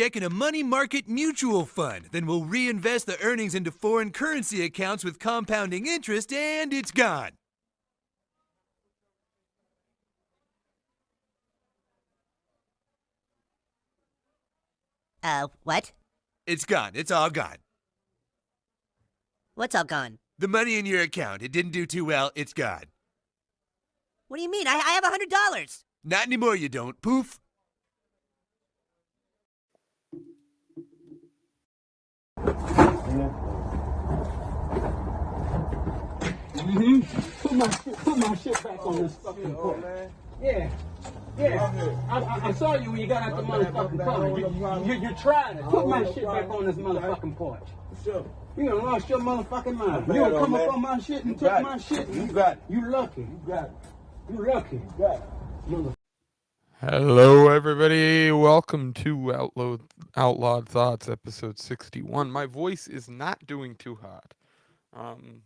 check in a money market mutual fund. Then we'll reinvest the earnings into foreign currency accounts with compounding interest, and it's gone. What? It's gone. It's all gone. What's all gone? The money in your account. It didn't do too well. It's gone. What do you mean? I have $100. Not anymore, you don't. Poof. Put my shit back on this fucking porch. Yeah. I saw you when you got out the motherfucking car. You're trying to put my shit back on this motherfucking porch. Sure. You done lost your motherfucking mind. You gonna come up on my shit and take my shit? You got it. You lucky. You got it. You lucky. You got it. Mother. Hello, everybody. Welcome to Outlawed Thoughts, episode 61. My voice is not doing too hot.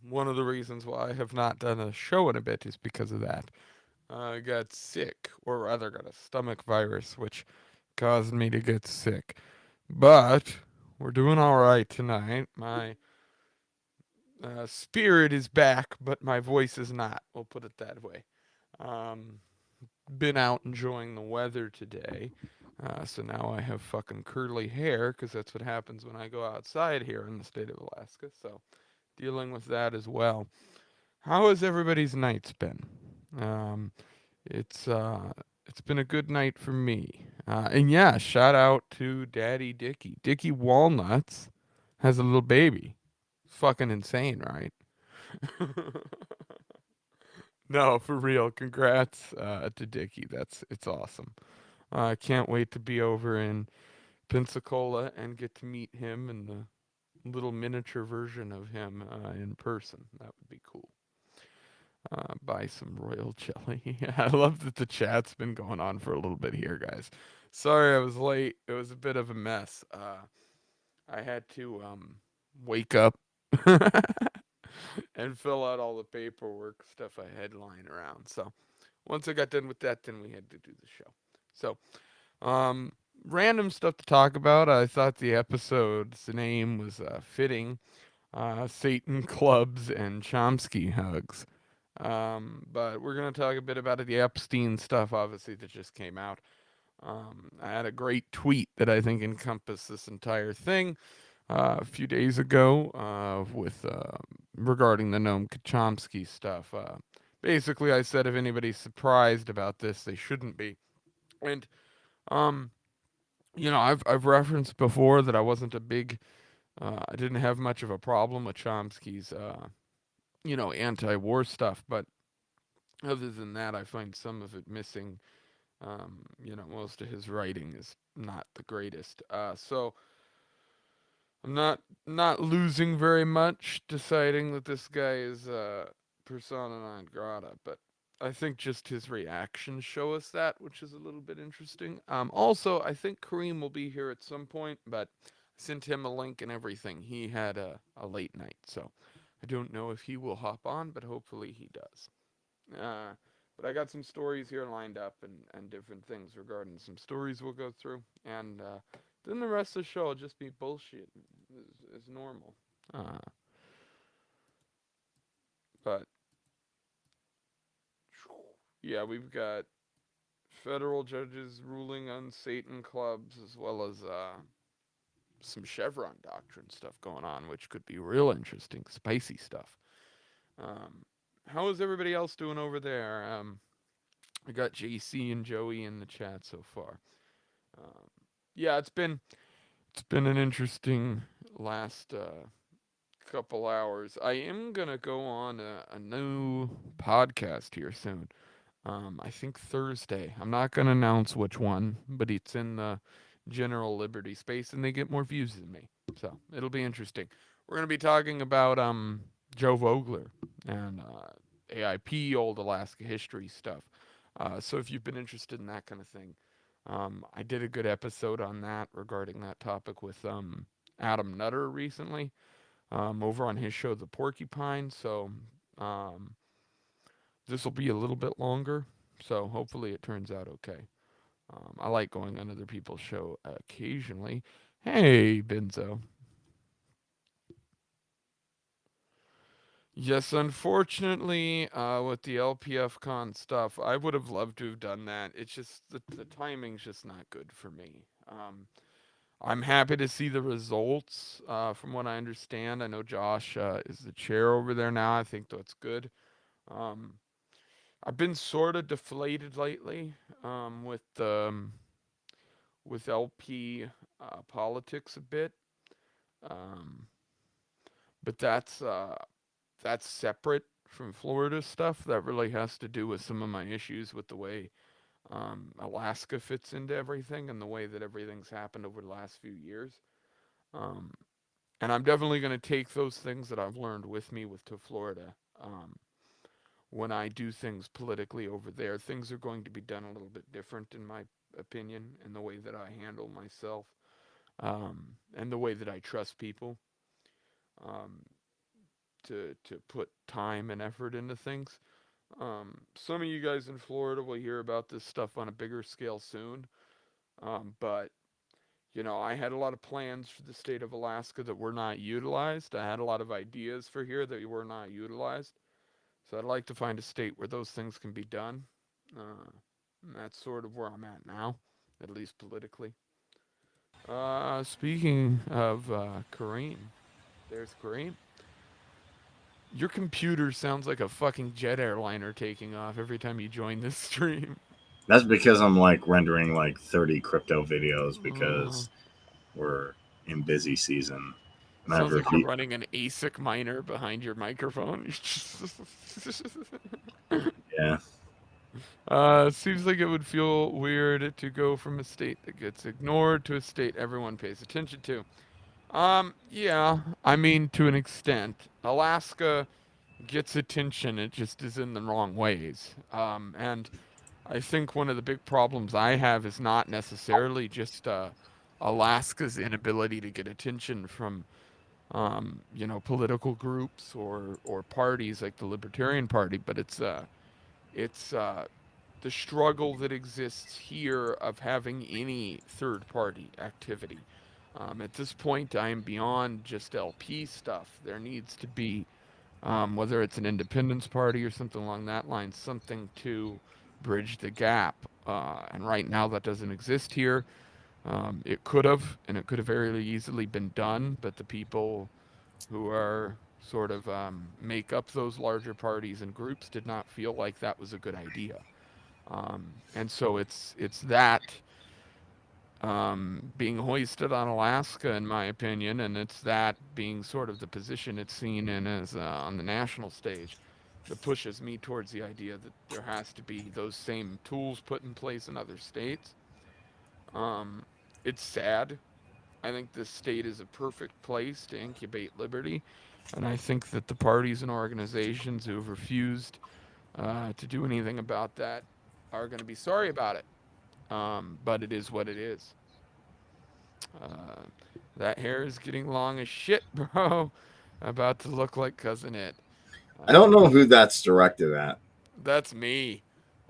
One of the reasons why I have not done a show in a bit is because of that. I got sick, or rather got a stomach virus, which caused me to get sick. But we're doing all right tonight. My spirit is back, but my voice is not. We'll put it that way. Been out enjoying the weather today, so now I have fucking curly hair, because that's what happens when I go outside here in the state of Alaska, so dealing with that as well. How has everybody's nights been? It's been a good night for me. And yeah, shout out to Daddy Dickie. Dickie Walnuts has a little baby. It's fucking insane, right? No, for real. Congrats to Dickie. It's awesome. I can't wait to be over in Pensacola and get to meet him and the little miniature version of him in person. That would be cool. Buy some royal jelly. I love that the chat's been going on for a little bit here, guys. Sorry I was late. It was a bit of a mess. I had to wake up and fill out all the paperwork stuff I had lying around. So once I got done with that, then we had to do the show. So random stuff to talk about. I thought the episode's name was fitting. Satan clubs and Chomsky hugs. But we're going to talk a bit about the Epstein stuff, obviously, that just came out. I had a great tweet that I think encompassed this entire thing a few days ago with regarding the Noam Chomsky stuff. Basically, I said if anybody's surprised about this, they shouldn't be. And, you know, I've referenced before that I wasn't a big, I didn't have much of a problem with Chomsky's you know, anti-war stuff, but other than that, I find some of it missing. You know, most of his writing is not the greatest. So I'm not losing very much deciding that this guy is persona non grata, but I think just his reactions show us that, which is a little bit interesting. Also, I think Kareem will be here at some point, but I sent him a link and everything. He had a late night, so I don't know if he will hop on, but hopefully he does. But I got some stories here lined up and different things regarding some stories we'll go through. And then the rest of the show will just be bullshit as normal. But, yeah, we've got federal judges ruling on Satan clubs as well as some Chevron doctrine stuff going on, which could be real interesting, spicy stuff. How is everybody else doing over there? I got JC and Joey in the chat so far. Yeah, it's been an interesting last couple hours. I am gonna go on a new podcast here soon. I think Thursday. I'm not gonna announce which one, but it's in the general liberty space, and they get more views than me, so it'll be interesting. We're gonna be talking about Joe Vogler and AIP, old Alaska history stuff. So if you've been interested in that kind of thing, I did a good episode on that regarding that topic with Adam Nutter recently over on his show The Porcupine. So this will be a little bit longer, so hopefully it turns out okay. I like going on other people's show occasionally. Hey, Benzo. Yes, unfortunately, with the LPF con stuff, I would have loved to have done that. It's just the timing's just not good for me. I'm happy to see the results. From what I understand, I know Josh is the chair over there now. I think that's good. Um, I've been sort of deflated lately with LP politics a bit, um, but that's separate from Florida stuff. That really has to do with some of my issues with the way Alaska fits into everything and the way that everything's happened over the last few years. Um, and I'm definitely going to take those things that I've learned with me to Florida. When I do things politically over there, things are going to be done a little bit different, in my opinion, in the way that I handle myself, and the way that I trust people. Um, to put time and effort into things. Some of you guys in Florida will hear about this stuff on a bigger scale soon. But I had a lot of plans for the state of Alaska that were not utilized. I had a lot of ideas for here that were not utilized. So I'd like to find a state where those things can be done. And that's sort of where I'm at now, at least politically. Speaking of Kareem, there's Kareem. Your computer sounds like a fucking jet airliner taking off every time you join this stream. That's because I'm like rendering like 30 crypto videos Uh, because we're in busy season. And sounds I've like you're reviewed. running an ASIC miner behind your microphone. Yeah. Seems like it would feel weird to go from a state that gets ignored to a state everyone pays attention to. Yeah, I mean, to an extent. Alaska gets attention, it just is in the wrong ways. And I think one of the big problems I have is not necessarily just Alaska's inability to get attention from political groups or parties like the Libertarian Party, but it's the struggle that exists here of having any third party activity. At this point, I am beyond just LP stuff. There needs to be, whether it's an independence party or something along that line, something to bridge the gap. And right now, that doesn't exist here. It could have, and it could have very easily been done, but the people who are sort of make up those larger parties and groups did not feel like that was a good idea. And so it's that being hoisted on Alaska, in my opinion, and it's that being sort of the position it's seen in as on the national stage that pushes me towards the idea that there has to be those same tools put in place in other states. Um, it's sad. I think this state is a perfect place to incubate liberty, and I think that the parties and organizations who have refused to do anything about that are going to be sorry about it. But it is what it is. Uh, that hair is getting long as shit, bro. About to look like Cousin Ed. I don't Uh, know who that's directed at. that's me.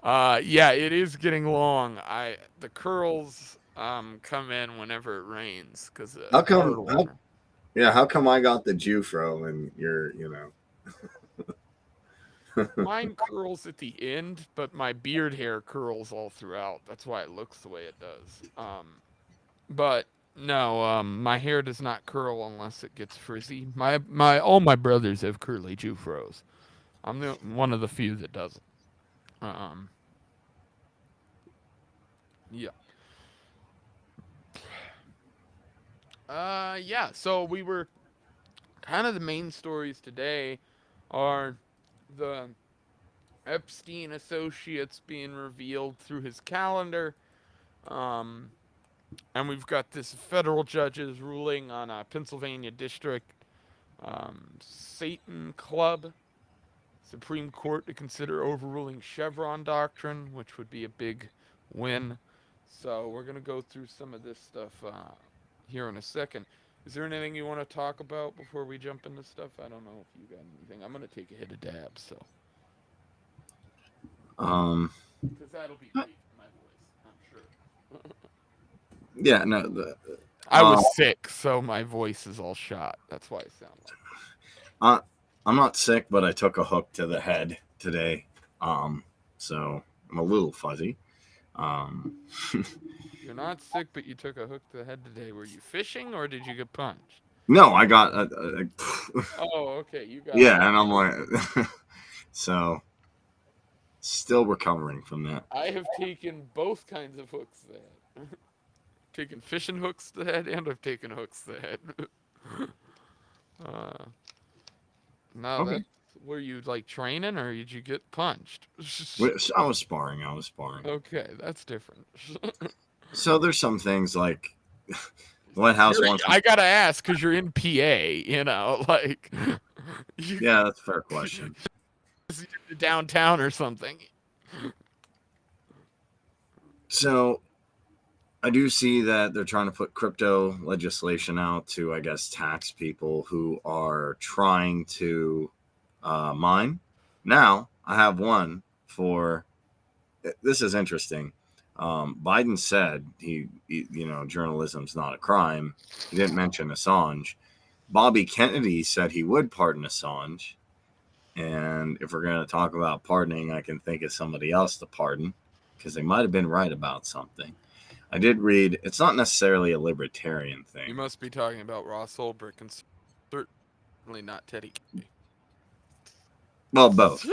Yeah, it is getting long. The curls come in whenever it rains because How it's hard come? water. How come I got the Jufro and you're. Mine curls at the end, but my beard hair curls all throughout. That's why it looks the way it does. But no, my hair does not curl unless it gets frizzy. All my brothers have curly Jufros. I'm one of the few that doesn't. Um, yeah. Yeah. So we were kind of the main stories today are the Epstein associates being revealed through his calendar. Um, and we've got this federal judge's ruling on a Pennsylvania district Satan Club Supreme Court to consider overruling Chevron doctrine, which would be a big win. So we're gonna go through some of this stuff here in a second. Is there anything you want to talk about before we jump into stuff? I don't know if you got anything. I'm gonna take a hit of dabs, so Um, because that'll be great for my voice, I'm sure. Yeah, no. I was sick, so my voice is all shot. That's why I sound like. I'm not sick, but I took a hook to the head today. So I'm a little fuzzy. You're not sick, but you took a hook to the head today. Were you fishing or did you get punched? No, I got. Oh, okay. You got. Yeah, and I'm like, so still recovering from that. I have taken both kinds of hooks to the head. Taken fishing hooks to the head, and I've taken hooks to the head. No, Okay. that's were you like training or did you get punched? I was sparring. Okay, that's different. So there's some things like the White House wants. I gotta ask because you're in PA, you know, like. Yeah, that's a fair question. Downtown or something. So I do see that they're trying to put crypto legislation out to, I guess, tax people who are trying to mine. Now, I have one for this is interesting. Biden said he, journalism's not a crime. He didn't mention Assange. Bobby Kennedy said he would pardon Assange. And if we're going to talk about pardoning, I can think of somebody else to pardon because they might have been right about something. I did read, it's not necessarily a libertarian thing. You must be talking about Ross Ulbricht and certainly not Teddy K. Well, both.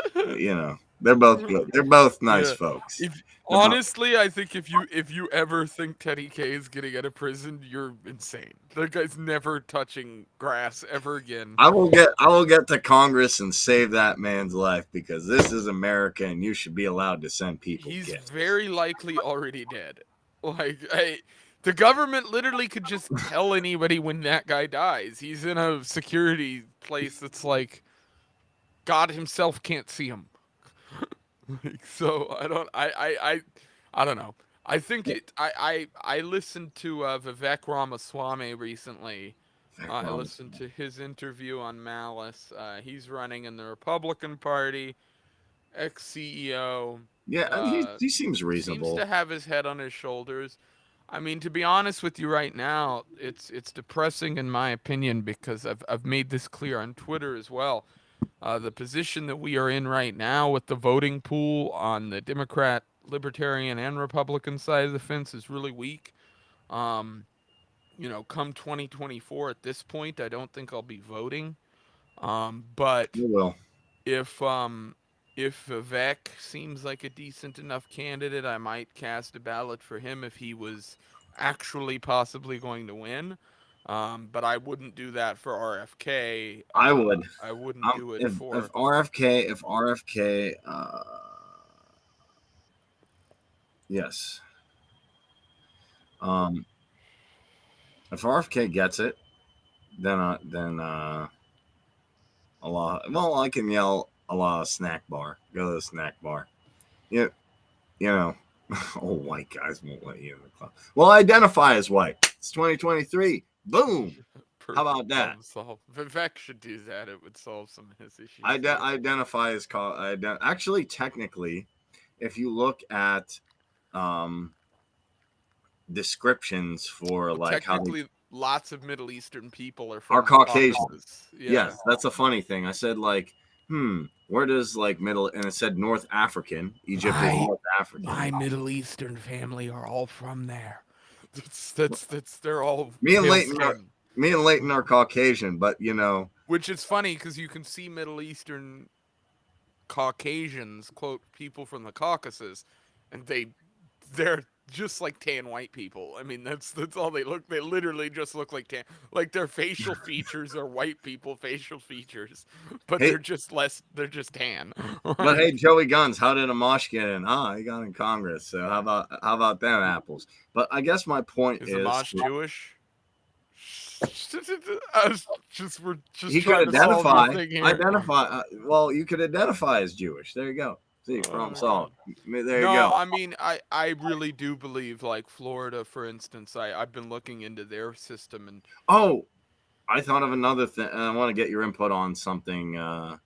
They're both good. They're both nice folks. Honestly, I think if you ever think Teddy K is getting out of prison, you're insane. That guy's never touching grass ever again. I will get to Congress and save that man's life because this is America and you should be allowed to send people He's gifts. very likely already dead. Like, the government literally could just tell anybody when that guy dies. He's in a security place that's like God himself can't see him. So I don't know. I think I listened to Vivek Ramaswamy recently. I listened to his interview on Malice. He's running in the Republican Party, ex-CEO. Yeah, he seems reasonable. Seems to have his head on his shoulders. I mean, to be honest with you right now, it's depressing in my opinion because I've made this clear on Twitter as well. The position that we are in right now with the voting pool on the Democrat, Libertarian, and Republican side of the fence is really weak. Come 2024 at this point, I don't think I'll be voting. But You will. If Vivek seems like a decent enough candidate, I might cast a ballot for him if he was actually possibly going to win. But I wouldn't do that for RFK. I would. I wouldn't do it if RFK. Yes. If RFK gets it, then Allah. Well, I can yell Allah snack bar. Go to the snack bar. Old white guys won't let you in the club. Well, identify as white. It's 2023. Boom. How about that? Vivek should do that. It would solve some of his issues. Identify as actually, technically, if you look at descriptions for like technically, lots of Middle Eastern people are Caucasian. Yeah. Yes, that's a funny thing. I said like, where does like middle, and it said North African. Egypt is North African. My Middle Eastern family are all from there. That's they're all me and Leighton are Caucasian, but which is funny because you can see Middle Eastern Caucasians, quote, people from the Caucasus, and they're just like tan white people. I mean, that's all they look. They literally just look like tan. Like their facial features are white people facial features, but they're just tan. But hey, Joey Guns, how did Amash get in? He got in Congress. So how about them apples? But I guess my point is Amash Jewish? He could identify. Well, you could identify as Jewish. There you go. See, problem solved. There you go. I mean, I really do believe, like Florida, for instance. I've been looking into their system and. Oh, I thought of another thing. I want to get your input on something. Well,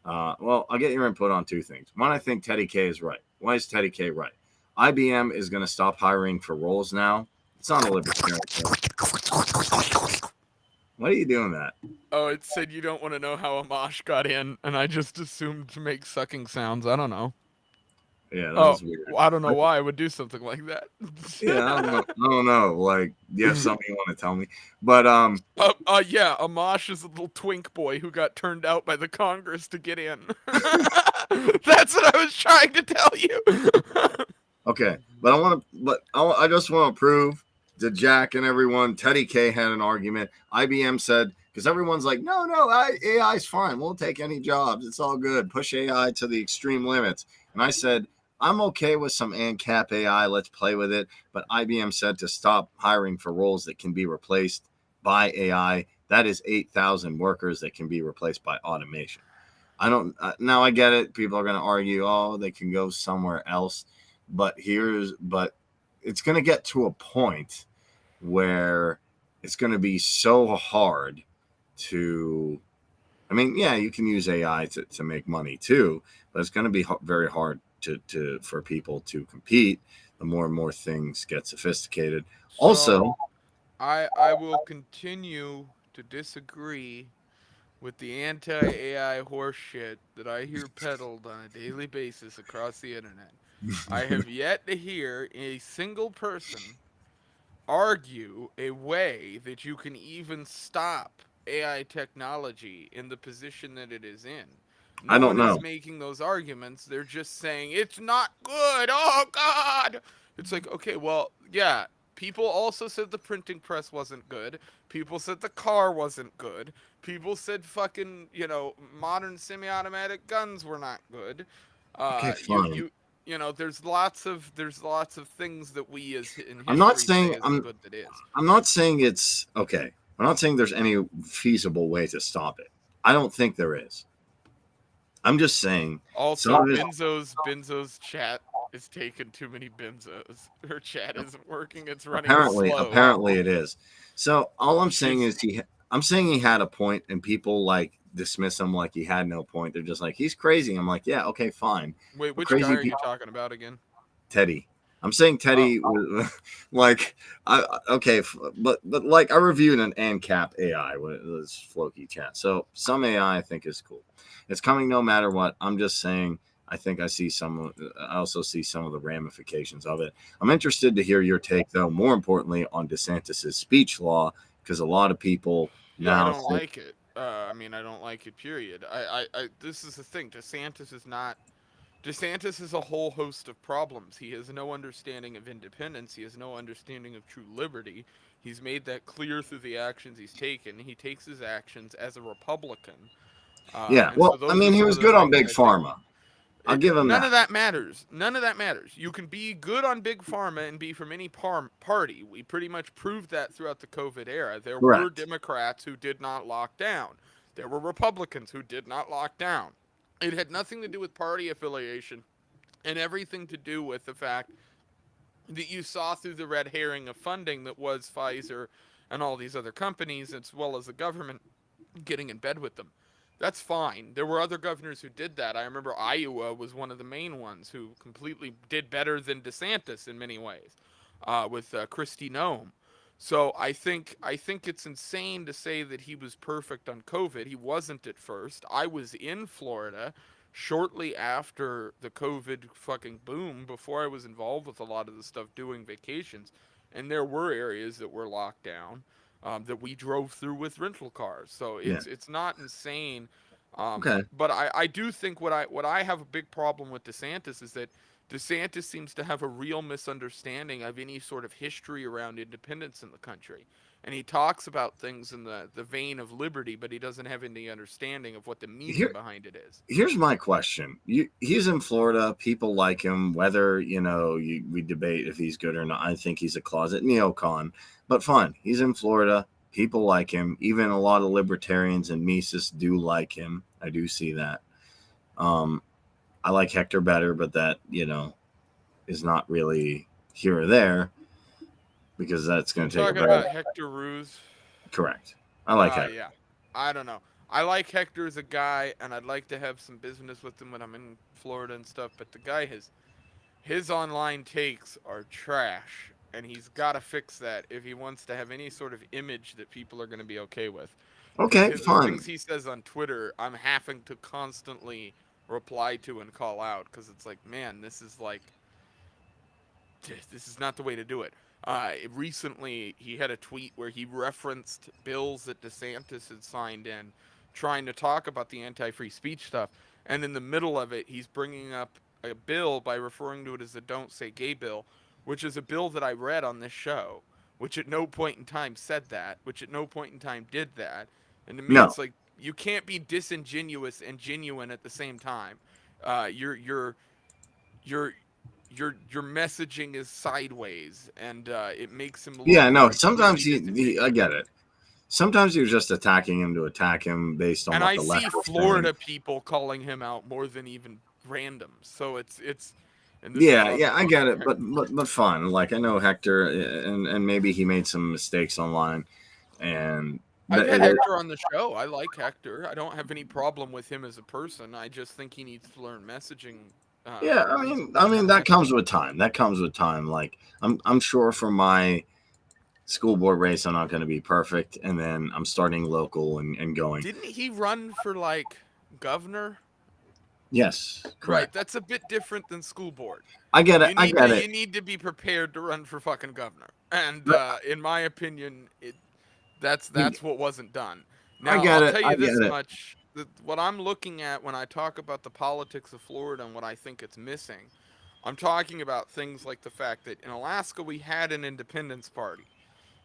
I'll get your input on two things. One, I think Teddy K is right. Why is Teddy K right? IBM is going to stop hiring for roles now. It's not a libertarian. What are you doing that? Oh, it said you don't want to know how Amash got in, and I just assumed to make sucking sounds. I don't know. Yeah, that Oh, was weird. I don't know why I would do something like that. Yeah, I don't know. Like, you have something you want to tell me? But Yeah, Amash is a little twink boy who got turned out by the Congress to get in. That's what I was trying to tell you. okay. But I just want to prove to Jack and everyone. Teddy K had an argument. IBM said, because everyone's like, no, AI's fine. We'll take any jobs. It's all good. Push AI to the extreme limits. And I said, I'm okay with some ANCAP AI. Let's play with it. But IBM said to stop hiring for roles that can be replaced by AI. That is 8,000 workers that can be replaced by automation. Now I get it. People are going to argue, oh, they can go somewhere else. But it's going to get to a point where it's going to be so hard to, I mean, yeah, you can use AI to make money too, but it's going to be very hard for people to compete the more and more things get sophisticated. So, Also, I will continue to disagree with the anti-AI horse shit that I hear peddled on a daily basis across the internet. I have yet to hear a single person argue a way that you can even stop AI technology in the position that it is in. I No don't one is know. making those arguments. They're just saying it's not good. Oh God! It's like, okay, well, yeah. People also said the printing press wasn't good. People said the car wasn't good. People said fucking, modern semi-automatic guns were not good. Okay, You fine. you you know, there's lots of things that we as in I'm not history say saying isn't good that is. I'm not saying it's okay. I'm not saying there's any feasible way to stop it. I don't think there is. I'm just saying. Also, Some of it, Benzo's chat is taking too many benzos. Her chat isn't working. It's running slow. apparently it is. So all I'm saying She's- is I'm saying he had a point, and people like dismiss him like he had no point. They're just like, he's crazy. I'm like, yeah, okay, fine. Wait, But which crazy guy are you people, talking about again? Teddy. I'm saying Teddy was like, but like I reviewed an ANCAP AI with this Floki chat. So some AI I think is cool. It's coming no matter what. I'm just saying. I think I also see some of the ramifications of it. I'm interested to hear your take, though. More importantly, on DeSantis's speech law, because a lot of people Yeah, I now don't think, like it. I don't like it. Period. This is the thing. DeSantis is a whole host of problems. He has no understanding of independence. He has no understanding of true liberty. He's made that clear through the actions he's taken. He takes his actions as a Republican. yeah. And so Well, I those are mean, he some was of the good on things Big I think. Pharma. I'll give him None that. of that matters. None of that matters. You can be good on Big Pharma and be from any party. We pretty much proved that throughout the COVID era. There were Correct. Democrats who did not lock down. There were Republicans who did not lock down. It had nothing to do with party affiliation and everything to do with the fact that you saw through the red herring of funding that was Pfizer and all these other companies, as well as the government getting in bed with them. That's fine. There were other governors who did that. I remember Iowa was one of the main ones who completely did better than DeSantis in many ways, with Kristi Noem. So I think it's insane to say that he was perfect on COVID. He wasn't at first. I was in Florida shortly after the COVID fucking boom, before I was involved with a lot of the stuff doing vacations, and there were areas that were locked down. That we drove through with rental cars. So it's not insane. Okay. But I do think what I have a big problem with DeSantis is that DeSantis seems to have a real misunderstanding of any sort of history around independence in the country. And he talks about things in the vein of liberty, but he doesn't have any understanding of what the meaning behind it is. Here's my question. He's in Florida. People like him, whether, we debate if he's good or not. I think he's a closet neocon, but fine. He's in Florida. People like him. Even a lot of libertarians and Mises do like him. I do see that. I like Hector better, but that, is not really here or there, because that's going to take Talking about Hector Ruse. Correct. I like Hector. Yeah. I don't know. I like Hector as a guy, and I'd like to have some business with him when I'm in Florida and stuff, but the guy his online takes are trash. and he's got to fix that if he wants to have any sort of image that people are going to be okay with. Okay, Because the fine. things he says on Twitter, I'm having to constantly reply to and call out because it's like, man, this is not the way to do it. Recently, he had a tweet where he referenced bills that DeSantis had signed in, trying to talk about the anti-free speech stuff, and in the middle of it, he's bringing up a bill by referring to it as a "Don't Say Gay" bill, which is a bill that I read on this show, which at no point in time said that, which at no point in time did that, and to me, No. it's like you can't be disingenuous and genuine at the same time. Your messaging is sideways, and it makes him look Yeah, no. like really Sometimes I disingenuous. get it. Sometimes you're just attacking him to attack him based on And what I the left see is Florida saying. people calling him out more than even random. So it's and this is Yeah, on yeah, the I get it, fucking but fine. Like I know Hector, and maybe he made some mistakes online, and I've but had Hector on the show. I like Hector. I don't have any problem with him as a person. I just think he needs to learn messaging. yeah, He needs to I learn how mean to that message. comes with time. That comes with time. Like I'm sure for my school board race, I'm not going to be perfect, and then I'm starting local and going. Didn't he run for like governor? Yes, Right, correct. that's a bit different than school board. I get it. I get You it. need to be prepared to run for fucking governor. And in my opinion, that's what wasn't done. I Now, get I'll it. tell I you get this it. much, what I'm looking at when I talk about the politics of Florida and what I think it's missing, I'm talking about things like the fact that in Alaska we had an independence party,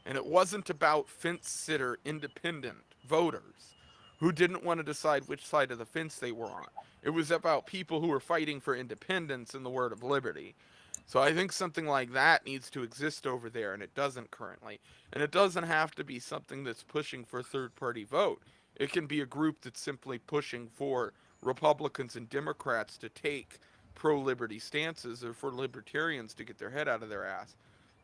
and it wasn't about fence sitter independent voters who didn't want to decide which side of the fence they were on. It was about people who were fighting for independence and the word of liberty. So I think something like that needs to exist over there, and it doesn't currently. And it doesn't have to be something that's pushing for a third party vote. It can be a group that's simply pushing for Republicans and Democrats to take pro liberty stances or for libertarians to get their head out of their ass.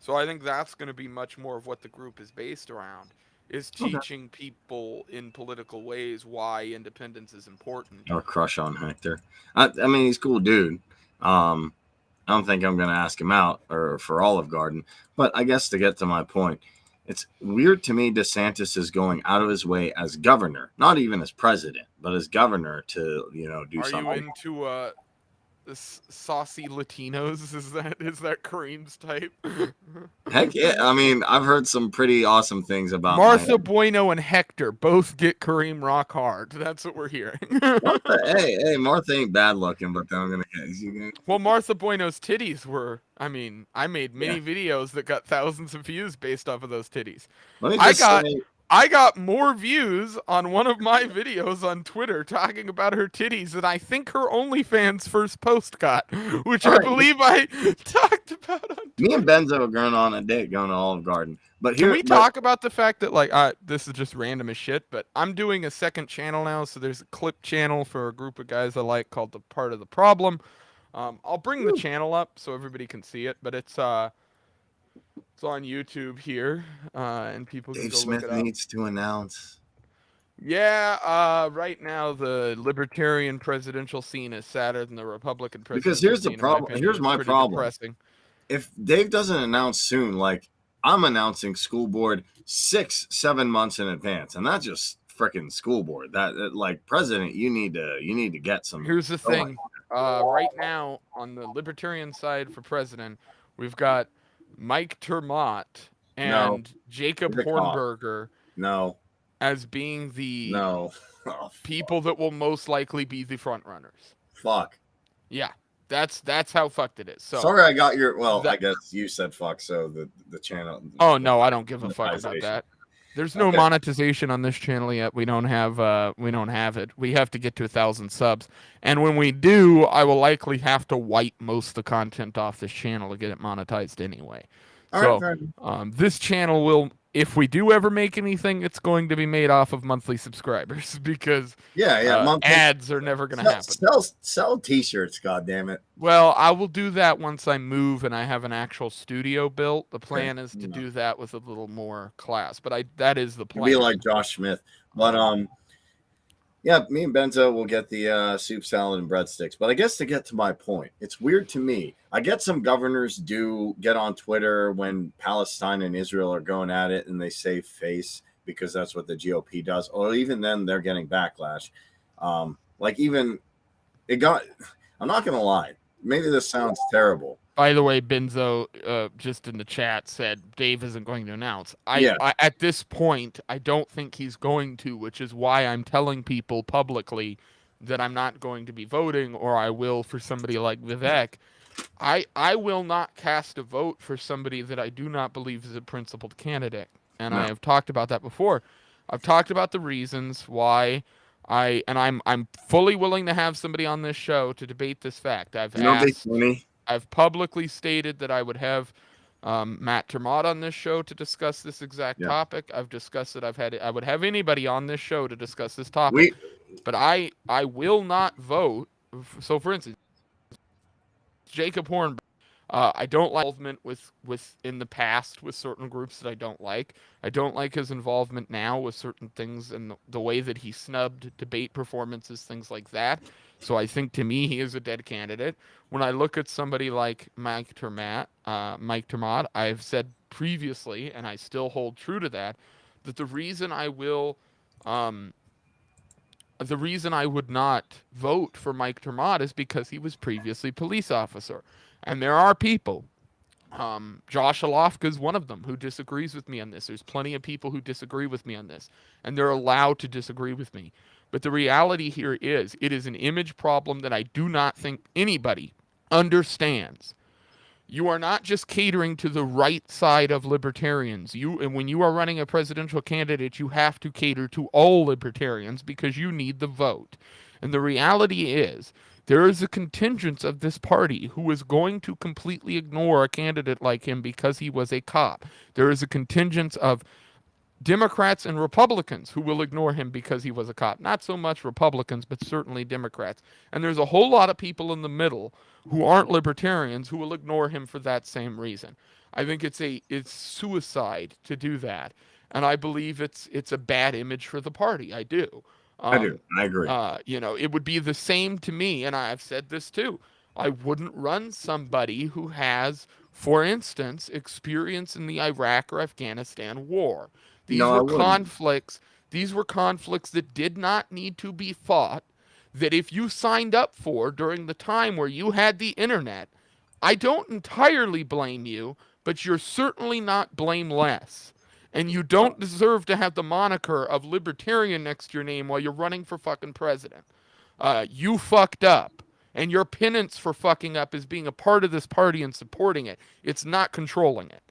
So I think that's going to be much more of what the group is based around, is Okay. teaching people in political ways why independence is important. Or crush on Hector. I mean, he's a cool dude. Um, I don't think I'm going to ask him out or for Olive Garden. But I guess to get to my point, it's weird to me DeSantis is going out of his way as governor, not even as president, but as governor to, do Are you something. into saucy Latinos? Is that Kareem's type? Heck yeah. I mean, I've heard some pretty awesome things about Martha Bueno and Hector both get Kareem rock hard. That's what we're hearing. Martha. Hey, Martha ain't bad looking, but then I'm going to. Well, Martha Bueno's titties were. I mean, I made many videos that got thousands of views based off of those titties. Let me just say. I got more views on one of my videos on Twitter talking about her titties than I think her OnlyFans first post got, which I believe I talked about on Twitter. Me and Benzo are going on a date going to Olive Garden. But Can we talk about the fact that, this is just random as shit, but I'm doing a second channel now, so there's a clip channel for a group of guys I like called The Part of the Problem. I'll bring the channel up so everybody can see it, but it's on YouTube here, and people can Dave go Smith look it up. needs to announce. Yeah, right now the libertarian presidential scene is sadder than the Republican presidential Because here's the scene, problem. Here's my problem. Depressing. If Dave doesn't announce soon, like I'm announcing school board 6-7 months in advance, and that's just freaking school board. That like president, you need to get some. Here's the thing. Right now on the libertarian side for president, we've got Mike Termott and Jacob Hornberger as being the people that will most likely be the front runners. Fuck. Yeah. That's how fucked it is. So sorry, I got your. Well, I guess you said fuck. So the channel. Oh no, I don't give a fuck about that. There's no monetization on this channel yet. We don't have it. We have to get to 1,000 subs, and when we do, I will likely have to wipe most of the content off this channel to get it monetized anyway. This channel will, if we do ever make anything, it's going to be made off of monthly subscribers because ads are never going to happen. Sell t-shirts, goddammit. Well, I will do that once I move and I have an actual studio built. The plan is to do that with a little more class, but that is the plan. Be like Josh Smith, but Yeah, me and Benzo will get the soup salad and breadsticks. But I guess to get to my point, it's weird to me. I get some governors do get on Twitter when Palestine and Israel are going at it and they save face because that's what the GOP does. Or even then, they're getting backlash. Like even it got. I'm not gonna lie. Maybe this sounds terrible. By the way, Benzo, just in the chat, said Dave isn't going to announce. Yeah. At this point, I don't think he's going to, which is why I'm telling people publicly that I'm not going to be voting, or I will for somebody like Vivek. I will not cast a vote for somebody that I do not believe is a principled candidate, and No. I have talked about that before. I've talked about the reasons why I'm fully willing to have somebody on this show to debate this fact. I've publicly stated that I would have Matt Termott on this show to discuss this exact topic. I've discussed that I would have anybody on this show to discuss this topic. But I will not vote. So, for instance, Jacob Horn, I don't like involvement with in the past with certain groups that I don't like. I don't like his involvement now with certain things and the way that he snubbed debate performances, things like that. So I think to me he is a dead candidate. When I look at somebody like Mike Termott, I've said previously, and I still hold true to that the reason I will, the reason I would not vote for Mike Termott is because he was previously police officer. And there are people, Josh Alofka is one of them, who disagrees with me on this. There's plenty of people who disagree with me on this, and they're allowed to disagree with me. But the reality here is, it is an image problem that I do not think anybody understands. You are not just catering to the right side of libertarians. And when you are running a presidential candidate, you have to cater to all libertarians because you need the vote. And the reality is, there is a contingent of this party who is going to completely ignore a candidate like him because he was a cop. There is a contingent of Democrats and Republicans who will ignore him because he was a cop. Not so much Republicans, but certainly Democrats. And there's a whole lot of people in the middle who aren't libertarians who will ignore him for that same reason. I think it's suicide to do that. And I believe it's a bad image for the party. I do. I do. I agree. It would be the same to me, and I've said this too. I wouldn't run somebody who has, for instance, experience in the Iraq or Afghanistan war. These were conflicts that did not need to be fought, that if you signed up for during the time where you had the internet, I don't entirely blame you, but you're certainly not blameless. And you don't deserve to have the moniker of libertarian next to your name while you're running for fucking president. You fucked up. And your penance for fucking up is being a part of this party and supporting it. It's not controlling it.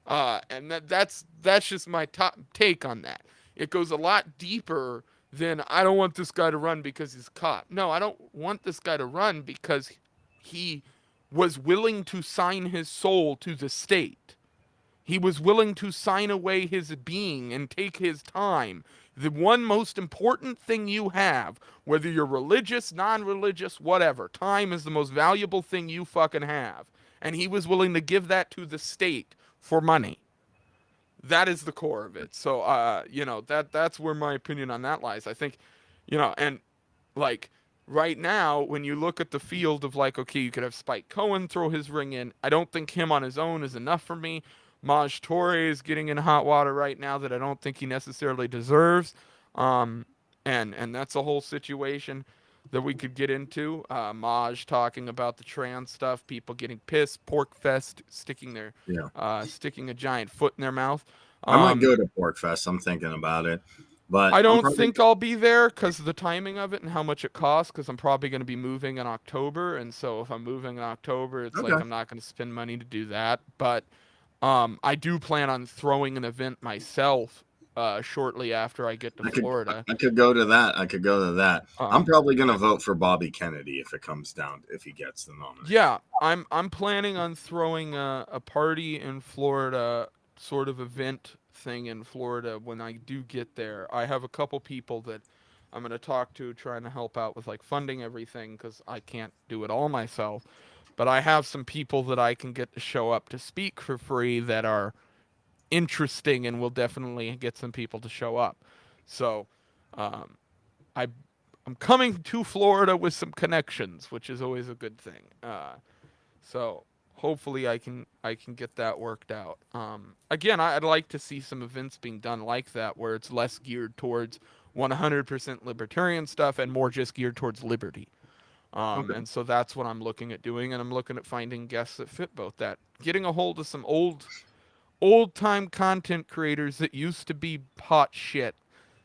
And that's just my top take on that. It goes a lot deeper than, I don't want this guy to run because he's a cop. No, I don't want this guy to run because he was willing to sign his soul to the state. He was willing to sign away his being and take his time. The one most important thing you have, whether you're religious, non-religious, whatever, time is the most valuable thing you fucking have. And he was willing to give that to the state for money. That is the core of it. So, that's where my opinion on that lies. I think, and like right now, when you look at the field of like, okay, you could have Spike Cohen throw his ring in. I don't think him on his own is enough for me. Maj Toure is getting in hot water right now that I don't think he necessarily deserves. And that's a whole situation that we could get into. Maj talking about the trans stuff, people getting pissed, Pork Fest sticking a giant foot in their mouth. I might go to Pork Fest. I'm thinking about it. But I don't think I'll be there because of the timing of it and how much it costs, because I'm probably going to be moving in October. And so if I'm moving in October, it's like I'm not going to spend money to do that. But I do plan on throwing an event myself shortly after I get to Florida. I could go to that. I'm probably going to vote for Bobby Kennedy if he gets the nomination. Yeah, I'm planning on throwing a party in Florida, sort of event thing in Florida when I do get there. I have a couple people that I'm going to talk to trying to help out with like funding everything because I can't do it all myself. But I have some people that I can get to show up to speak for free that are interesting and will definitely get some people to show up. So I I'm coming to Florida with some connections, which is always a good thing. So hopefully I can get that worked out. Again, I'd like to see some events being done like that, where it's less geared towards 100% libertarian stuff and more just geared towards liberty. Okay. And so that's what I'm looking at doing, and I'm looking at finding guests that fit both that. Getting a hold of some old time content creators that used to be hot shit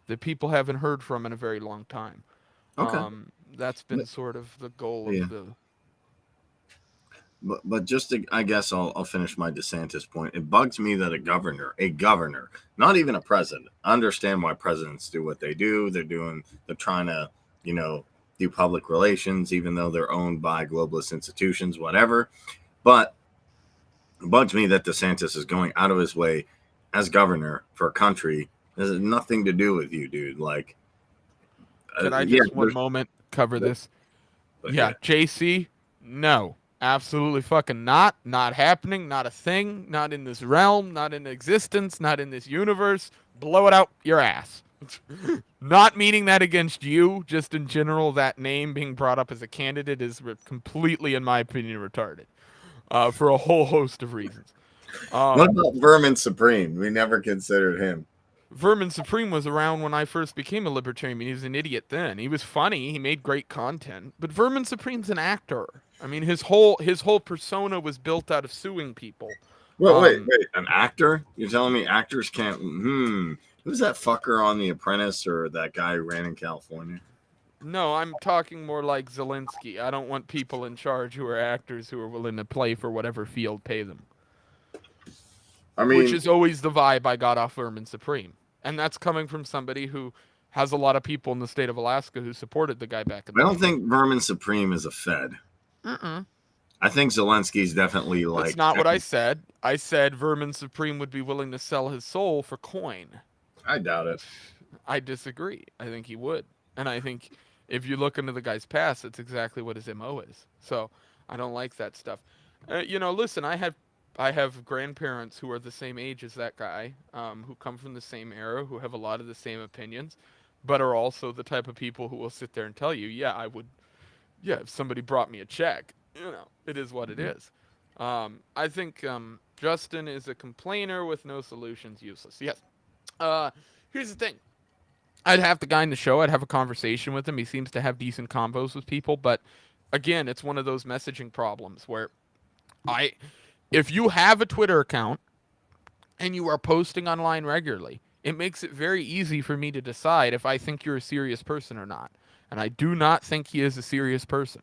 that people haven't heard from in a very long time. Okay. That's been sort of the goal Yeah. of the. But just to, I guess I'll finish my DeSantis point. It bugs me that a governor, not even a president. I understand why presidents do what they do. They're trying to, do public relations, even though they're owned by globalist institutions, whatever. But it bugs me that DeSantis is going out of his way as governor for a country that has nothing to do with you, dude. Like, Can I just one moment cover this? Yeah, JC, no. Absolutely fucking not. Not happening. Not a thing. Not in this realm. Not in existence. Not in this universe. Blow it out your ass. Not meaning that against you. Just in general, that name being brought up as a candidate is completely, in my opinion, retarded. For a whole host of reasons. What about Vermin Supreme? We never considered him. Vermin Supreme was around when I first became a libertarian. I mean, he was an idiot then. He was funny. He made great content. But Vermin Supreme's an actor. I mean, his whole persona was built out of suing people. Wait. An actor? You're telling me actors can't? Who's that fucker on The Apprentice or that guy who ran in California? No, I'm talking more like Zelensky. I don't want people in charge who are actors who are willing to play for whatever field pay them. I mean, which is always the vibe I got off Vermin Supreme. And that's coming from somebody who has a lot of people in the state of Alaska who supported the guy back in the day. I don't think Vermin Supreme is a Fed. I think Zelensky's definitely like... That's not what I said. I said Vermin Supreme would be willing to sell his soul for coin. I doubt it. I disagree. I think he would. And I think if you look into the guy's past, that's exactly what his MO is. So I don't like that stuff. Listen, I have grandparents who are the same age as that guy, who come from the same era, who have a lot of the same opinions, but are also the type of people who will sit there and tell you, I would, if somebody brought me a check, it is what it is. I think Justin is a complainer with no solutions, useless. Yes. Here's the thing. I'd have the guy in the show. I'd have a conversation with him. He seems to have decent combos with people, but again, it's one of those messaging problems where if you have a Twitter account and you are posting online regularly, it makes it very easy for me to decide if I think you're a serious person or not. And I do not think he is a serious person.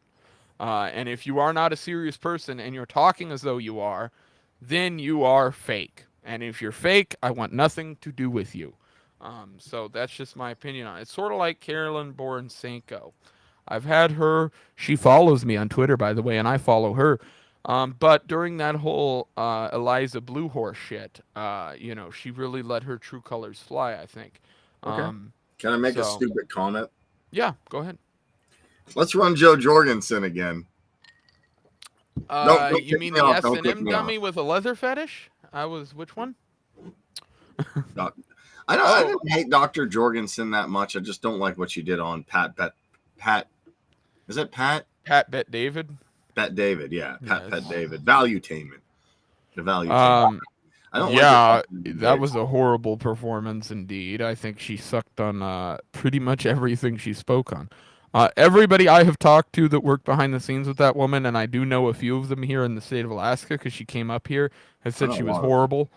And if you are not a serious person and you're talking as though you are, then you are fake. And if you're fake, I want nothing to do with you. So that's just my opinion on it. It's sort of like Carolyn Borensenko. I've had her. She follows me on Twitter, by the way, and I follow her. But during that whole Eliza Blue Horse shit, she really let her true colors fly, I think. Okay. Can I make a stupid comment? Yeah, go ahead. Let's run Joe Jorgensen again. You mean the S&M dummy with a leather fetish? Which one? I don't hate Dr. Jorgensen that much. I just don't like what she did on Pat. Is it Pat? Pat Bet David? Bet David, yeah. Pat David. Valuetainment. The value. I don't like that was a horrible performance indeed. I think she sucked on pretty much everything she spoke on. Everybody I have talked to that worked behind the scenes with that woman, and I do know a few of them here in the state of Alaska because she came up here, has said she was horrible.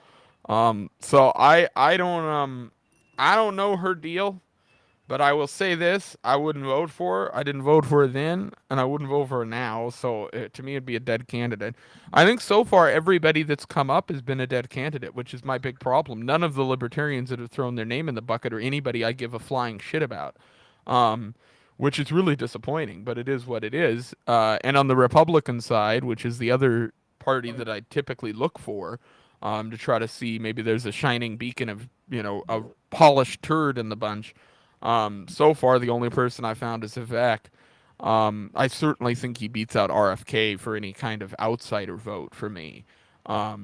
So I don't know her deal, but I will say this: I wouldn't vote for her. I didn't vote for her then, and I wouldn't vote for her now. So to me, it'd be a dead candidate. I think so far everybody that's come up has been a dead candidate, which is my big problem. None of the libertarians that have thrown their name in the bucket or anybody I give a flying shit about. Which is really disappointing, but it is what it is. And on the Republican side, which is the other party that I typically look for, to try to see maybe there's a shining beacon of, a polished turd in the bunch. So far, the only person I found is Vivek. I certainly think he beats out RFK for any kind of outsider vote for me,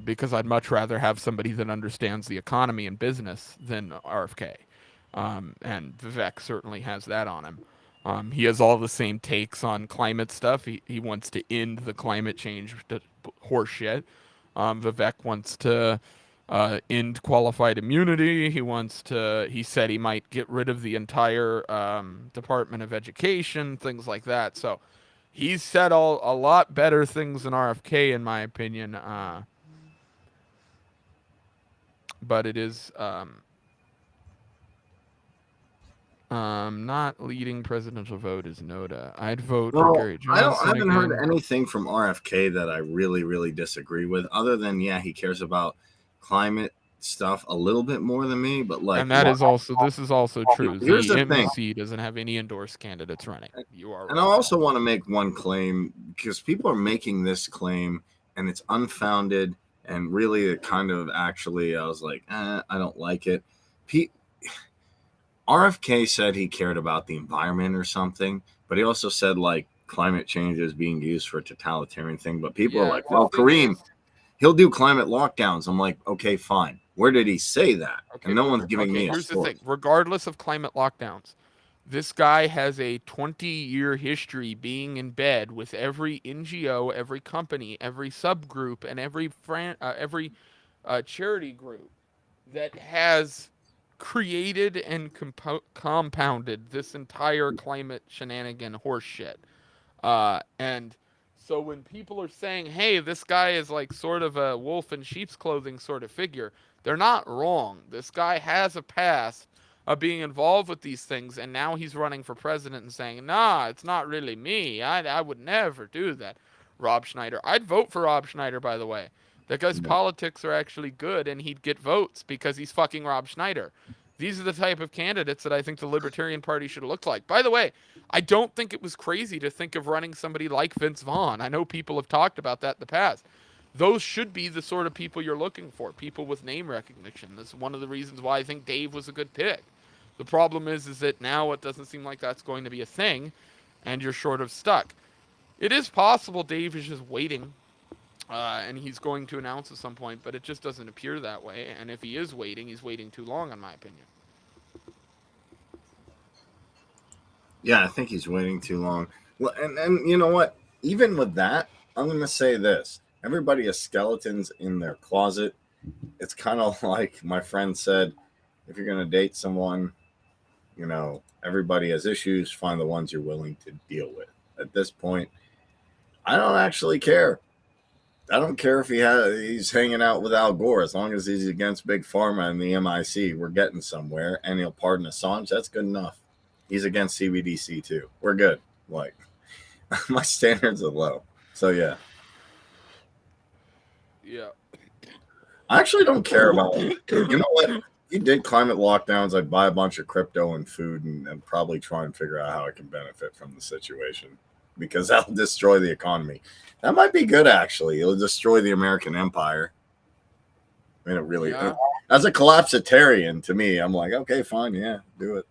because I'd much rather have somebody that understands the economy and business than RFK. And Vivek certainly has that on him. He has all the same takes on climate stuff. He wants to end the climate change horseshit. Vivek wants to end qualified immunity. He said he might get rid of the entire Department of Education, things like that. So he's said a lot better things than RFK, in my opinion. But it is not leading presidential vote is NODA. I'd vote for Gary Johnson. I haven't heard anything from RFK that I really, really disagree with, other than he cares about climate stuff a little bit more than me. But like, and that is also this is also true. Here's the MBC doesn't have any endorsed candidates running. You are. And I also want to make one claim, because people are making this claim and it's unfounded, and really it kind of actually I was like, I don't like it. RFK said he cared about the environment or something, but he also said like climate change is being used for a totalitarian thing. But people are like, well, Kareem, he'll do climate lockdowns. I'm like, okay, fine. Where did he say that? Okay, and no one's giving me a source. Here's the thing. Regardless of climate lockdowns, this guy has a 20-year history being in bed with every NGO, every company, every subgroup, and every charity group that has created and compounded this entire climate shenanigan horseshit. And so when people are saying, hey, this guy is like sort of a wolf in sheep's clothing sort of figure, they're not wrong. This guy has a past of being involved with these things, and now he's running for president and saying, nah, it's not really me. I would never do that. Rob Schneider. I'd vote for Rob Schneider, by the way. That guy's politics are actually good, and he'd get votes because he's fucking Rob Schneider. These are the type of candidates that I think the Libertarian Party should have looked like. By the way, I don't think it was crazy to think of running somebody like Vince Vaughn. I know people have talked about that in the past. Those should be the sort of people you're looking for, people with name recognition. That's one of the reasons why I think Dave was a good pick. The problem is that now it doesn't seem like that's going to be a thing, and you're sort of stuck. It is possible Dave is just waiting, and he's going to announce at some point, but it just doesn't appear that way. And if he is waiting, he's waiting too long, in my opinion. Yeah, I think he's waiting too long. Well, and you know what? Even with that, I'm going to say this. Everybody has skeletons in their closet. It's kind of like my friend said, if you're going to date someone, everybody has issues. Find the ones you're willing to deal with. At this point, I don't actually care. I don't care if he's hanging out with Al Gore. As long as he's against Big Pharma and the MIC, we're getting somewhere. And he'll pardon Assange. That's good enough. He's against CBDC too. We're good. Like, my standards are low. So yeah. Yeah. I actually don't care about it. You know what? If you did climate lockdowns, I'd buy a bunch of crypto and food and probably try and figure out how I can benefit from the situation, because that'll destroy the economy. That might be good, actually. It'll destroy the American empire. I mean, it really, as a collapsitarian, to me, I'm like, okay, fine. Yeah, do it.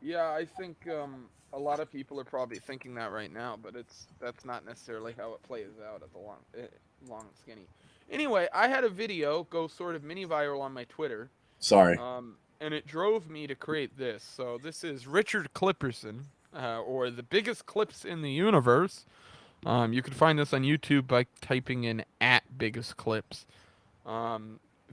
Yeah, I think a lot of people are probably thinking that right now, but that's not necessarily how it plays out at the long and skinny. Anyway, I had a video go sort of mini viral on my Twitter. Sorry. And it drove me to create this. So this is Richard Clipperson, or the biggest clips in the universe. You can find this on YouTube by typing in @biggestclips.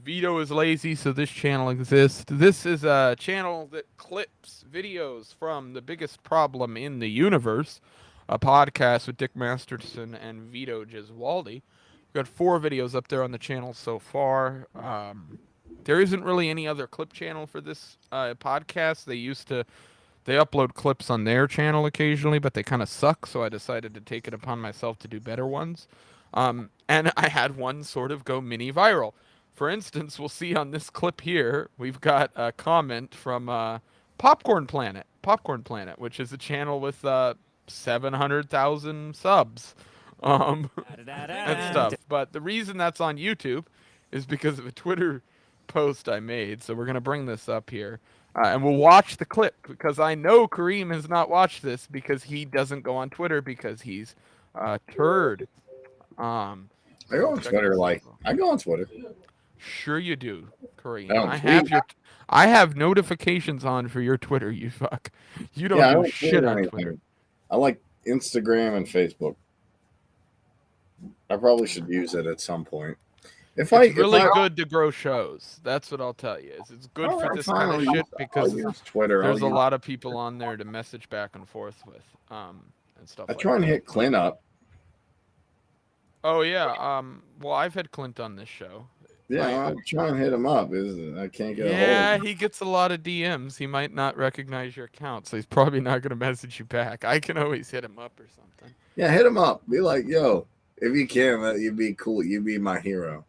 Vito is lazy, so this channel exists. This is a channel that clips videos from The Biggest Problem in the Universe, a podcast with Dick Masterson and Vito Gesualdi. We've got 4 videos up there on the channel so far. There isn't really any other clip channel for this podcast. They upload clips on their channel occasionally, but they kind of suck, so I decided to take it upon myself to do better ones. And I had one sort of go mini viral. For instance, we'll see on this clip here, we've got a comment from Popcorn Planet, which is a channel with 700,000 subs and stuff. But the reason that's on YouTube is because of a Twitter post I made. So we're going to bring this up here. And we'll watch the clip, because I know Kareem has not watched this because he doesn't go on Twitter because he's a turd. I go on Twitter. I go on Twitter. Sure you do, Kareem. I don't I have notifications on for your Twitter, you fuck. You don't Yeah, I do don't shit tweet on anything. Twitter. I like Instagram and Facebook. I probably should use it at some point. It's really good to grow shows. That's what I'll tell you. It's good for this kind of shit because I'll use Twitter. there's a lot of people on there to message back and forth with, and stuff I like try and that. hit Clint up. Oh yeah. Well, I've had Clint on this show. Yeah, I'm trying to hit him up. I can't get a hold Yeah, of him. he gets a lot of DMs. He might not recognize your account, so he's probably not going to message you back. I can always hit him up or something. Yeah, hit him up. Be like, yo, if you can, you'd be cool. You'd be my hero.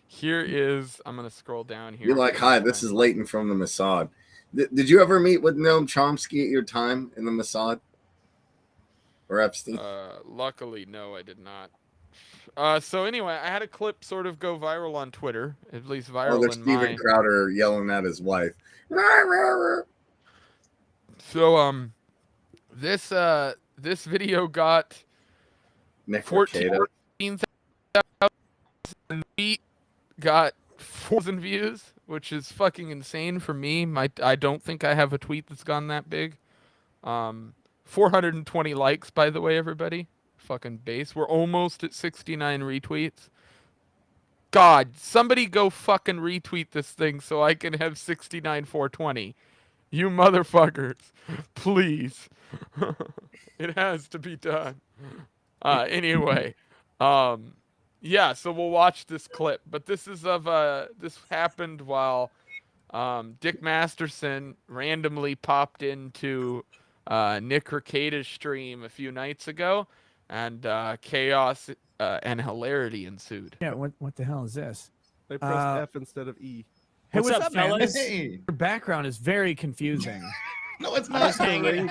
Here is. I'm going to scroll down here. Be like, hi, this is Leighton from the Mossad. Did you ever meet with Noam Chomsky at your time in the Mossad? Or Epstein? Luckily, no, I did not. So anyway, I had a clip sort of go viral on Twitter, at least viral there's in Steven Crowder yelling at his wife. So this video got Nick 14,000 feet, got 4,000 views, which is fucking insane for me. I don't think I have a tweet that's gone that big. 420 likes, by the way, everybody. Fucking base. We're almost at 69 retweets. God, somebody go fucking retweet this thing so I can have 69 420. You motherfuckers. Please. It has to be done. Anyway. Yeah, so we'll watch this clip. But this is of this happened while Dick Masterson randomly popped into Nick Rekieta's stream a few nights ago, and chaos and hilarity ensued. Yeah, what the hell is this? They pressed F instead of E. Hey, what's up, man? fellas? Your background is very confusing. No, it's I'm not. just hanging,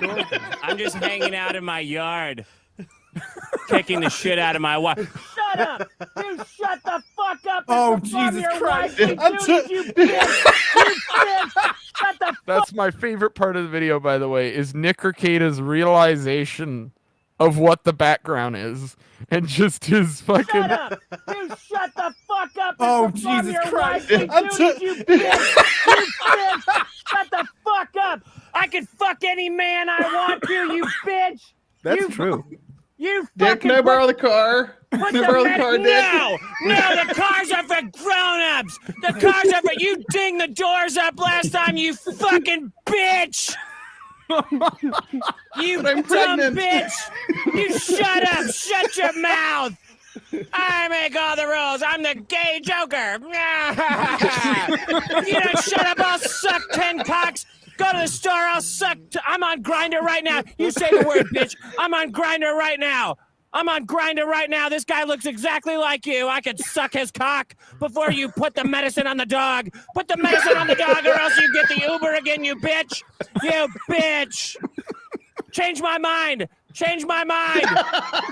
I'm just hanging out in my yard, kicking the shit out of my wife. Shut up! You shut the fuck up! Oh, It's from Jesus your Christ. wife, you bitch! You bitch! Shut the That's my favorite part of the video, by the way, is Nick Rekieta's realization of what the background is, and just his fucking. Shut up! You shut the fuck up! Oh, It's from Jesus your Christ. wife, you bitch! You bitch! Shut the fuck up! I can fuck any man I want to, you bitch! That's true. You Dick, fucking can I borrow the car? Put Can I borrow the car, Dick? No, the cars are for grown-ups. The cars are for you. Ding the doors up last time, you fucking bitch. You But I'm dumb pregnant. bitch. You shut up. Shut your mouth. I make all the rules. I'm the gay Joker. If you don't shut up, I'll suck 10 cocks. Go to the store, I'll suck. I'm on Grindr right now. You say the word, bitch. I'm on Grindr right now. I'm on Grindr right now. This guy looks exactly like you. I could suck his cock before you put the medicine on the dog. Put the medicine on the dog or else you get the Uber again, you bitch. You bitch. Change my mind. Change my mind.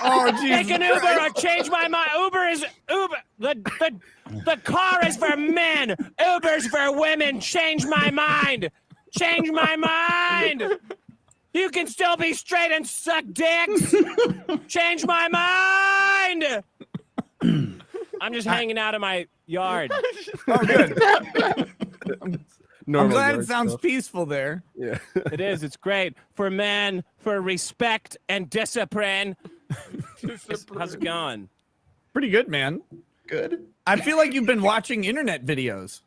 Oh, Jesus. Take an Uber or change my mind. Uber. The car is for men. Uber's for women. Change my mind. Change my mind. You can still be straight and suck dicks. Change my mind. I'm just hanging out in my yard. Oh, good. I'm Normal glad yard it sounds stuff. peaceful there. Yeah. It is. It's great for men, for respect and discipline. How's it going? Pretty good, man. Good. I feel like you've been watching internet videos.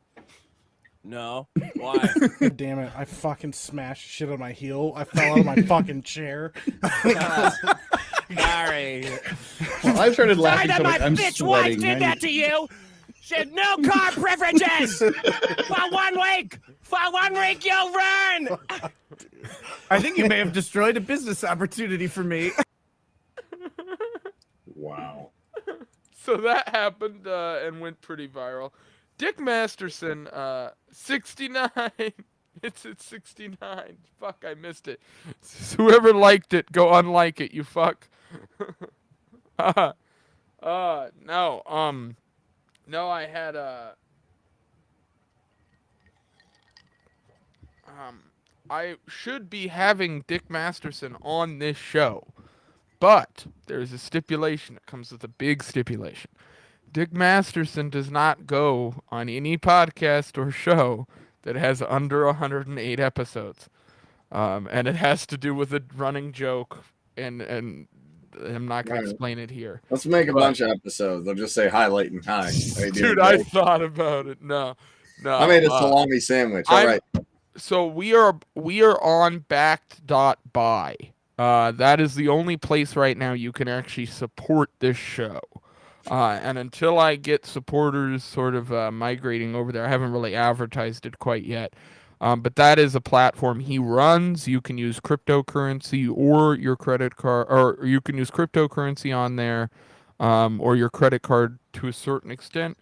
No. Why? God damn it. I fucking smashed shit on my heel. I fell out of my fucking chair. Sorry. Well, I started Sorry laughing that so my much I'm bitch wife sweating. did that to you. She had no car privileges. For 1 week. For 1 week, you'll run. I think you may have destroyed a business opportunity for me. Wow. So that happened and went pretty viral. Dick Masterson, 69. It's at 69. Fuck, I missed it. Whoever liked it, go unlike it, you fuck. No, I had I should be having Dick Masterson on this show, but there's a stipulation. It comes with a big stipulation. Dick Masterson does not go on any podcast or show that has under 108 episodes. And it has to do with a running joke, and I'm not going to explain it here. Let's make a bunch of episodes. They'll just say highlight and hi. Dude, I thought about it. No. I made a salami sandwich. All right. So we are on backed.buy. That is the only place right now you can actually support this show. And until I get supporters sort of migrating over there, I haven't really advertised it quite yet. But that is a platform he runs. You can use cryptocurrency or your credit card, or you can use cryptocurrency on there, or your credit card to a certain extent.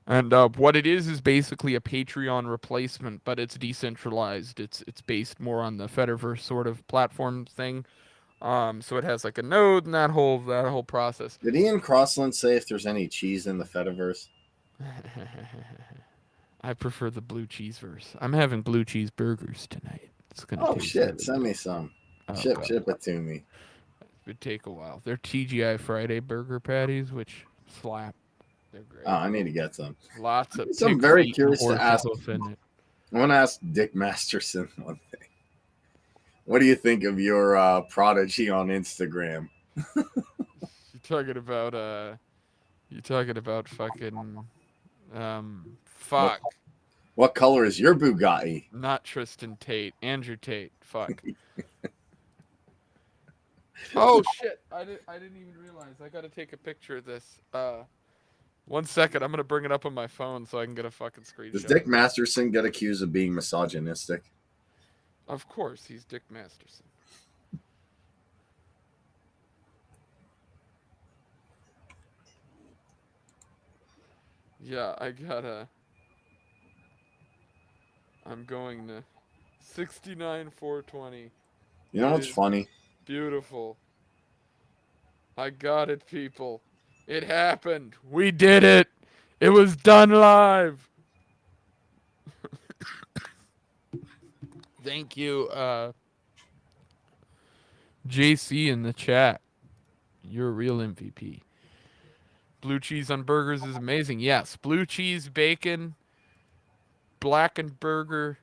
And what it is basically a Patreon replacement, but it's decentralized. It's based more on the Fediverse sort of platform thing. So it has like a node and that whole process. Did Ian Crossland say if there's any cheese in the Fediverse? I prefer the blue cheese verse. I'm having blue cheese burgers tonight. It's gonna. Oh shit! Send me some. Ship it to me. It would take a while. They're TGI Friday burger patties, which slap. They're great. Oh, I need to get some. Lots of. So I'm very curious to ask. I want to ask Dick Masterson one thing. What do you think of your prodigy on Instagram? You're talking about fucking. Fuck. What color is your Bugatti? Not Tristan Tate. Andrew Tate. Fuck. Oh shit! I didn't even realize. I gotta take a picture of this. 1 second. I'm gonna bring it up on my phone so I can get a fucking screenshot. Does Dick Masterson get accused of being misogynistic? Of course, he's Dick Masterson. Yeah, I'm going to 69,420. You know what's funny? Beautiful. I got it, people. It happened. We did it. It was done live. Thank you, JC in the chat. You're a real MVP. Blue cheese on burgers is amazing. Yes, blue cheese, bacon, blackened burger.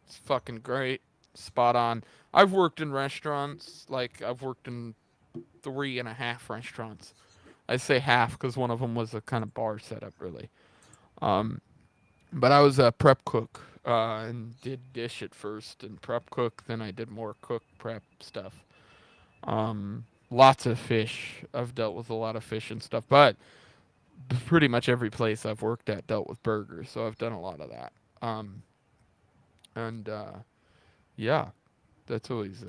It's fucking great. Spot on. I've worked in restaurants. Like, I've worked in 3.5 restaurants. I say half because one of them was a kind of bar setup, really. But I was a prep cook and did dish at first and prep cook. Then I did more cook prep stuff. Lots of fish. I've dealt with a lot of fish and stuff. But pretty much every place I've worked at dealt with burgers. So I've done a lot of that. Yeah, that's always...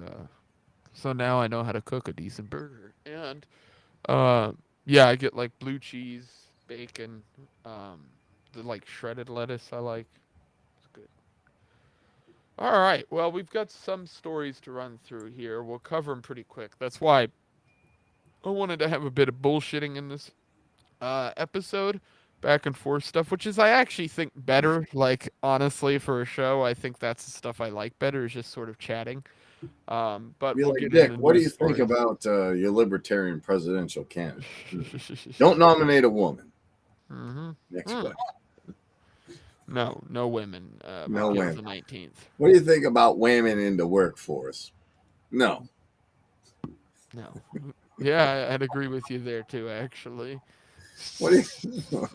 So now I know how to cook a decent burger. And, yeah, I get, like, blue cheese, bacon, the, like, shredded lettuce I like. It's good. All right, well, we've got some stories to run through here. We'll cover them pretty quick. That's why I wanted to have a bit of bullshitting in this episode. Back and forth stuff, which is I actually think better. Like, honestly, for a show, I think that's the stuff I like better, is just sort of chatting. But we'll like, get Dick, into what do you stories. think about your libertarian presidential candidate? Don't nominate a woman. Mm-hmm. Next question. No women. No women. The 19th. What do you think about women in the workforce? No. Yeah, I'd agree with you there too. Actually. What do you?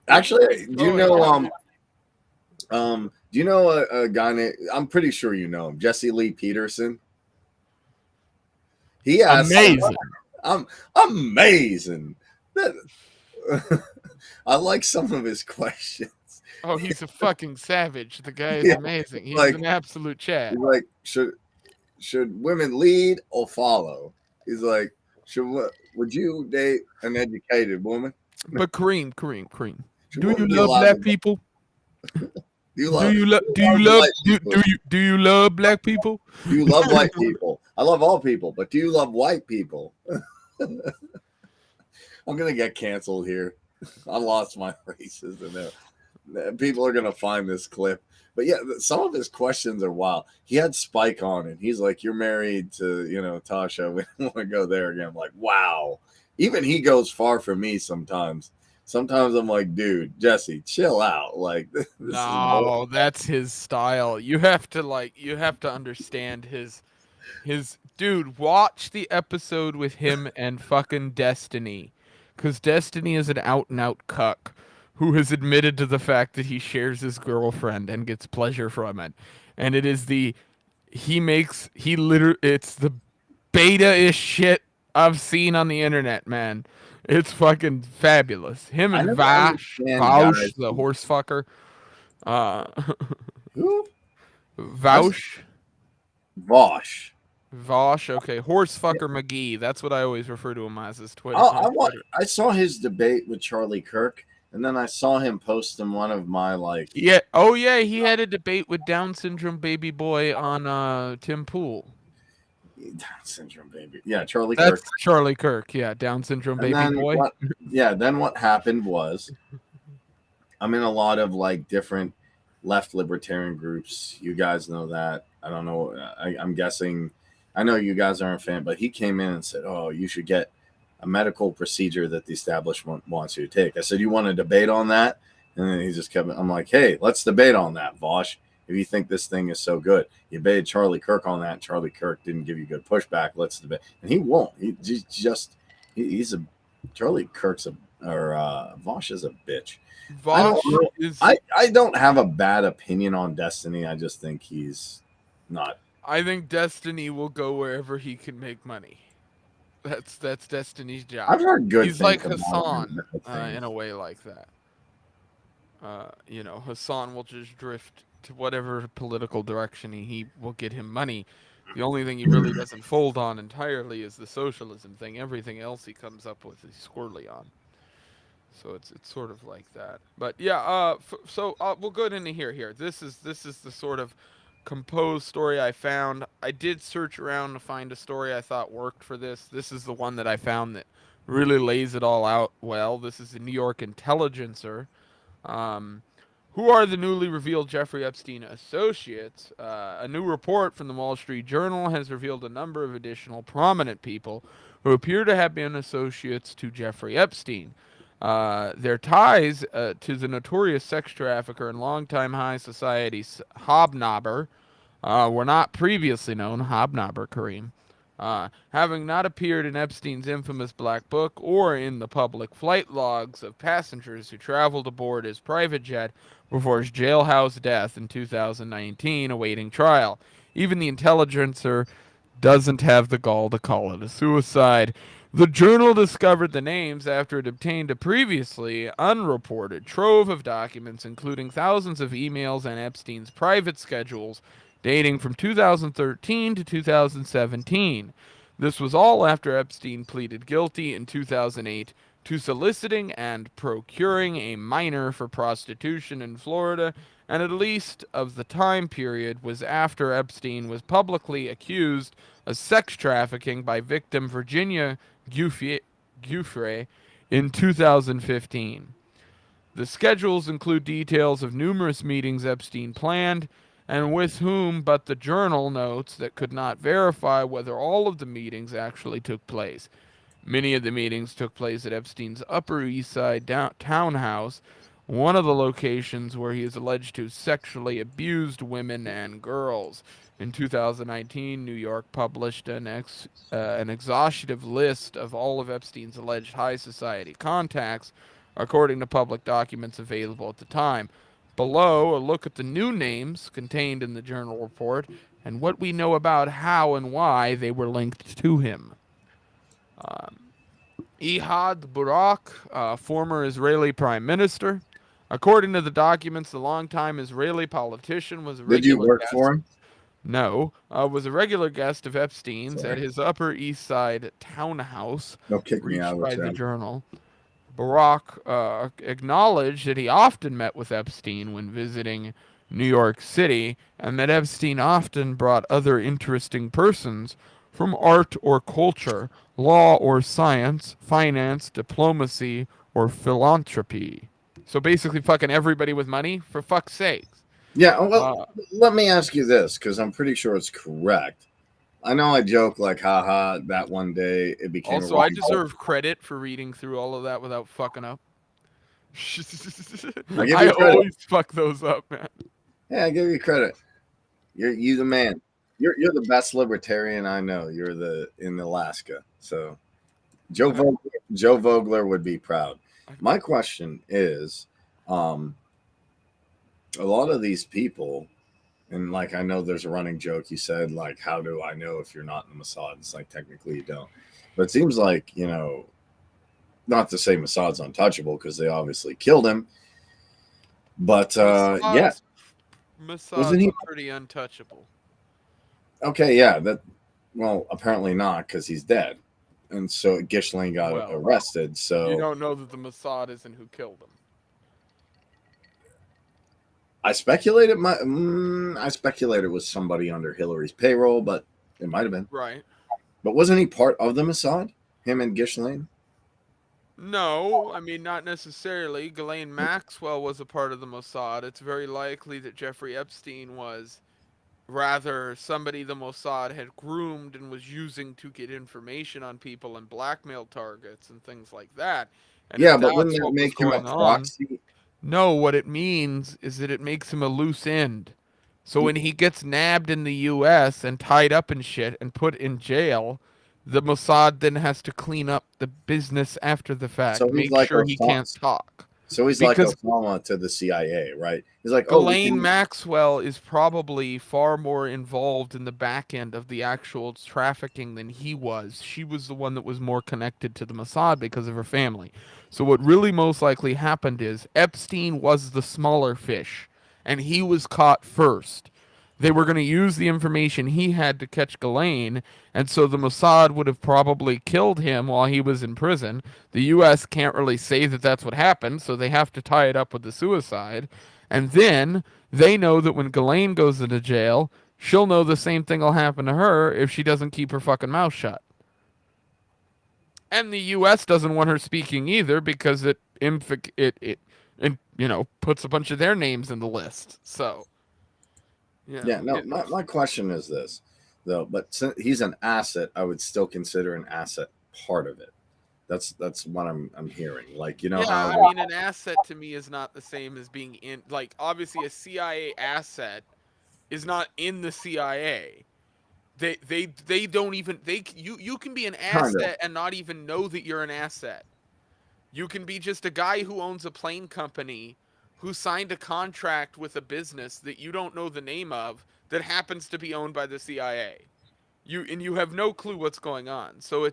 Actually, do you know? Do you know a guy named? I'm pretty sure you know him, Jesse Lee Peterson. He has amazing. Amazing. I like some of his questions. Oh, he's a fucking savage. The guy is amazing. He's like, an absolute Chad. He's like, should women lead or follow? He's like, would you date an educated woman? But Kareem. Do you love black people? Do you love black people? Do you love white people? I love all people, but do you love white people? I'm gonna get canceled here. I lost my races in there. People are gonna find this clip. But yeah, some of his questions are wild. He had Spike on, and he's like, "You're married to, Tasha. We don't want to go there again." I'm like, wow. even he goes far for me sometimes. Sometimes I'm like, dude, Jesse, chill out. Like this No, that's his style. You have to understand his dude, watch the episode with him and fucking Destiny. Cause Destiny is an out and out cuck who has admitted to the fact that he shares his girlfriend and gets pleasure from it. And it is it's the beta-ish shit I've seen on the internet, man. It's fucking fabulous. Him I and never understand Vaush, guys the horse fucker. who Vaush. Vosh. Vosh, okay, horse fucker McGee. That's what I always refer to him as his Twitter. I saw his debate with Charlie Kirk, and then I saw him post in one of my like. Yeah. Oh yeah, he had a debate with Down syndrome baby boy on Tim Pool. Down syndrome baby. Yeah, Charlie That's Kirk. Charlie Kirk. Yeah, Down syndrome And baby then boy. then what happened was, I'm in a lot of like different left libertarian groups. You guys know that. I don't know. I'm guessing. I know you guys aren't a fan, but he came in and said, "Oh, you should get a medical procedure that the establishment wants you to take." I said, "You want to debate on that?" And then he just kept. I'm like, "Hey, let's debate on that, Vosh. If you think this thing is so good, you debated Charlie Kirk on that. And Charlie Kirk didn't give you good pushback. Let's debate." And he won't. He's a Charlie Kirk's Vosh is a bitch. Vosh I don't have a bad opinion on Destiny. I just think he's not. I think Destiny will go wherever he can make money. That's Destiny's job. I've heard good He's things like about Hassan him. in a way like that. Hassan will just drift to whatever political direction he will get him money. The only thing he really doesn't fold on entirely is the socialism thing. Everything else he comes up with he's squirrely on. So it's sort of like that. But yeah, we'll go into here. This is the sort of composed story I found. I did search around to find a story I thought worked for this. This is the one that I found that really lays it all out well. This is the New York Intelligencer. Who are the newly revealed Jeffrey Epstein associates? A new report from the Wall Street Journal has revealed a number of additional prominent people who appear to have been associates to Jeffrey Epstein. Their ties to the notorious sex trafficker and longtime high society hobnobber were not previously known. Hobnobber, Kareem. Having not appeared in Epstein's infamous Black Book or in the public flight logs of passengers who traveled aboard his private jet before his jailhouse death in 2019 awaiting trial. Even the Intelligencer doesn't have the gall to call it a suicide. The journal discovered the names after it obtained a previously unreported trove of documents, including thousands of emails and Epstein's private schedules dating from 2013 to 2017. This was all after Epstein pleaded guilty in 2008 to soliciting and procuring a minor for prostitution in Florida, and at least of the time period was after Epstein was publicly accused of sex trafficking by victim Virginia Giuffre in 2015. The schedules include details of numerous meetings Epstein planned and with whom, but the journal notes that could not verify whether all of the meetings actually took place. Many of the meetings took place at Epstein's Upper East Side townhouse, one of the locations where he is alleged to have sexually abused women and girls. In 2019, New York published an exhaustive list of all of Epstein's alleged high society contacts, according to public documents available at the time. Below, a look at the new names contained in the journal report and what we know about how and why they were linked to him. Ehud Barak, former Israeli prime minister. According to the documents, the longtime Israeli politician was a regular Did you work guest. for him? No, was a regular guest of Epstein's at his Upper East Side townhouse. Don't kick me out of by the that. journal. Barak acknowledged that he often met with Epstein when visiting New York City, and that Epstein often brought other interesting persons from art or culture, law or science, finance, diplomacy, or philanthropy. So basically fucking everybody with money, for fuck's sake. Yeah, well, let me ask you this, because I'm pretty sure it's correct. I know I joke like, haha, that one day it became Also, a I wrong deserve credit for reading through all of that without fucking up. I give I you credit. always fuck those up, man. Yeah, I give you credit. You the man. You're the best libertarian I know. You're in Alaska. So Joe Vogler would be proud. My question is, a lot of these people, and like I know there's a running joke. You said like, how do I know if you're not in the Mossad? It's like technically you don't, but it seems like not to say Mossad's untouchable because they obviously killed him. But yeah, Mossad's wasn't he? pretty untouchable. Okay, yeah. Well, apparently not because he's dead, and so Ghislaine got Well, arrested. So you don't know that the Mossad isn't who killed him. I speculated it was somebody under Hillary's payroll, but it might have been. Right. But wasn't he part of the Mossad? Him and Ghislaine? No, I mean, not necessarily. Ghislaine Maxwell was a part of the Mossad. It's very likely that Jeffrey Epstein was rather somebody the Mossad had groomed and was using to get information on people and blackmail targets and things like that. And Yeah, if but wouldn't that's that what was make him a going on, proxy? no, what it means is that it makes him a loose end. So when he gets nabbed in the U.S. and tied up and shit and put in jail, the Mossad then has to clean up the business after the fact, So he's make like sure he can't talk. So he's Because like Obama to the CIA, right? He's like, Ghislaine Maxwell is probably far more involved in the back end of the actual trafficking than he was. She was the one that was more connected to the Mossad because of her family. So what really most likely happened is Epstein was the smaller fish, and he was caught first. They were going to use the information he had to catch Ghislaine, and so the Mossad would have probably killed him while he was in prison. The U.S. can't really say that that's what happened, so they have to tie it up with the suicide. And then they know that when Ghislaine goes into jail, she'll know the same thing will happen to her if she doesn't keep her fucking mouth shut. And the U.S. doesn't want her speaking either because it puts a bunch of their names in the list. So. Yeah, no, my question is this, though, but since he's an asset, I would still consider an asset part of it. That's what I'm hearing. Like, Yeah, how I mean, an asset to me is not the same as being in, like, obviously a CIA asset is not in the CIA. They don't even, you can be an asset and not even know that you're an asset. You can be just a guy who owns a plane company who signed a contract with a business that you don't know the name of that happens to be owned by the CIA. You have no clue what's going on. So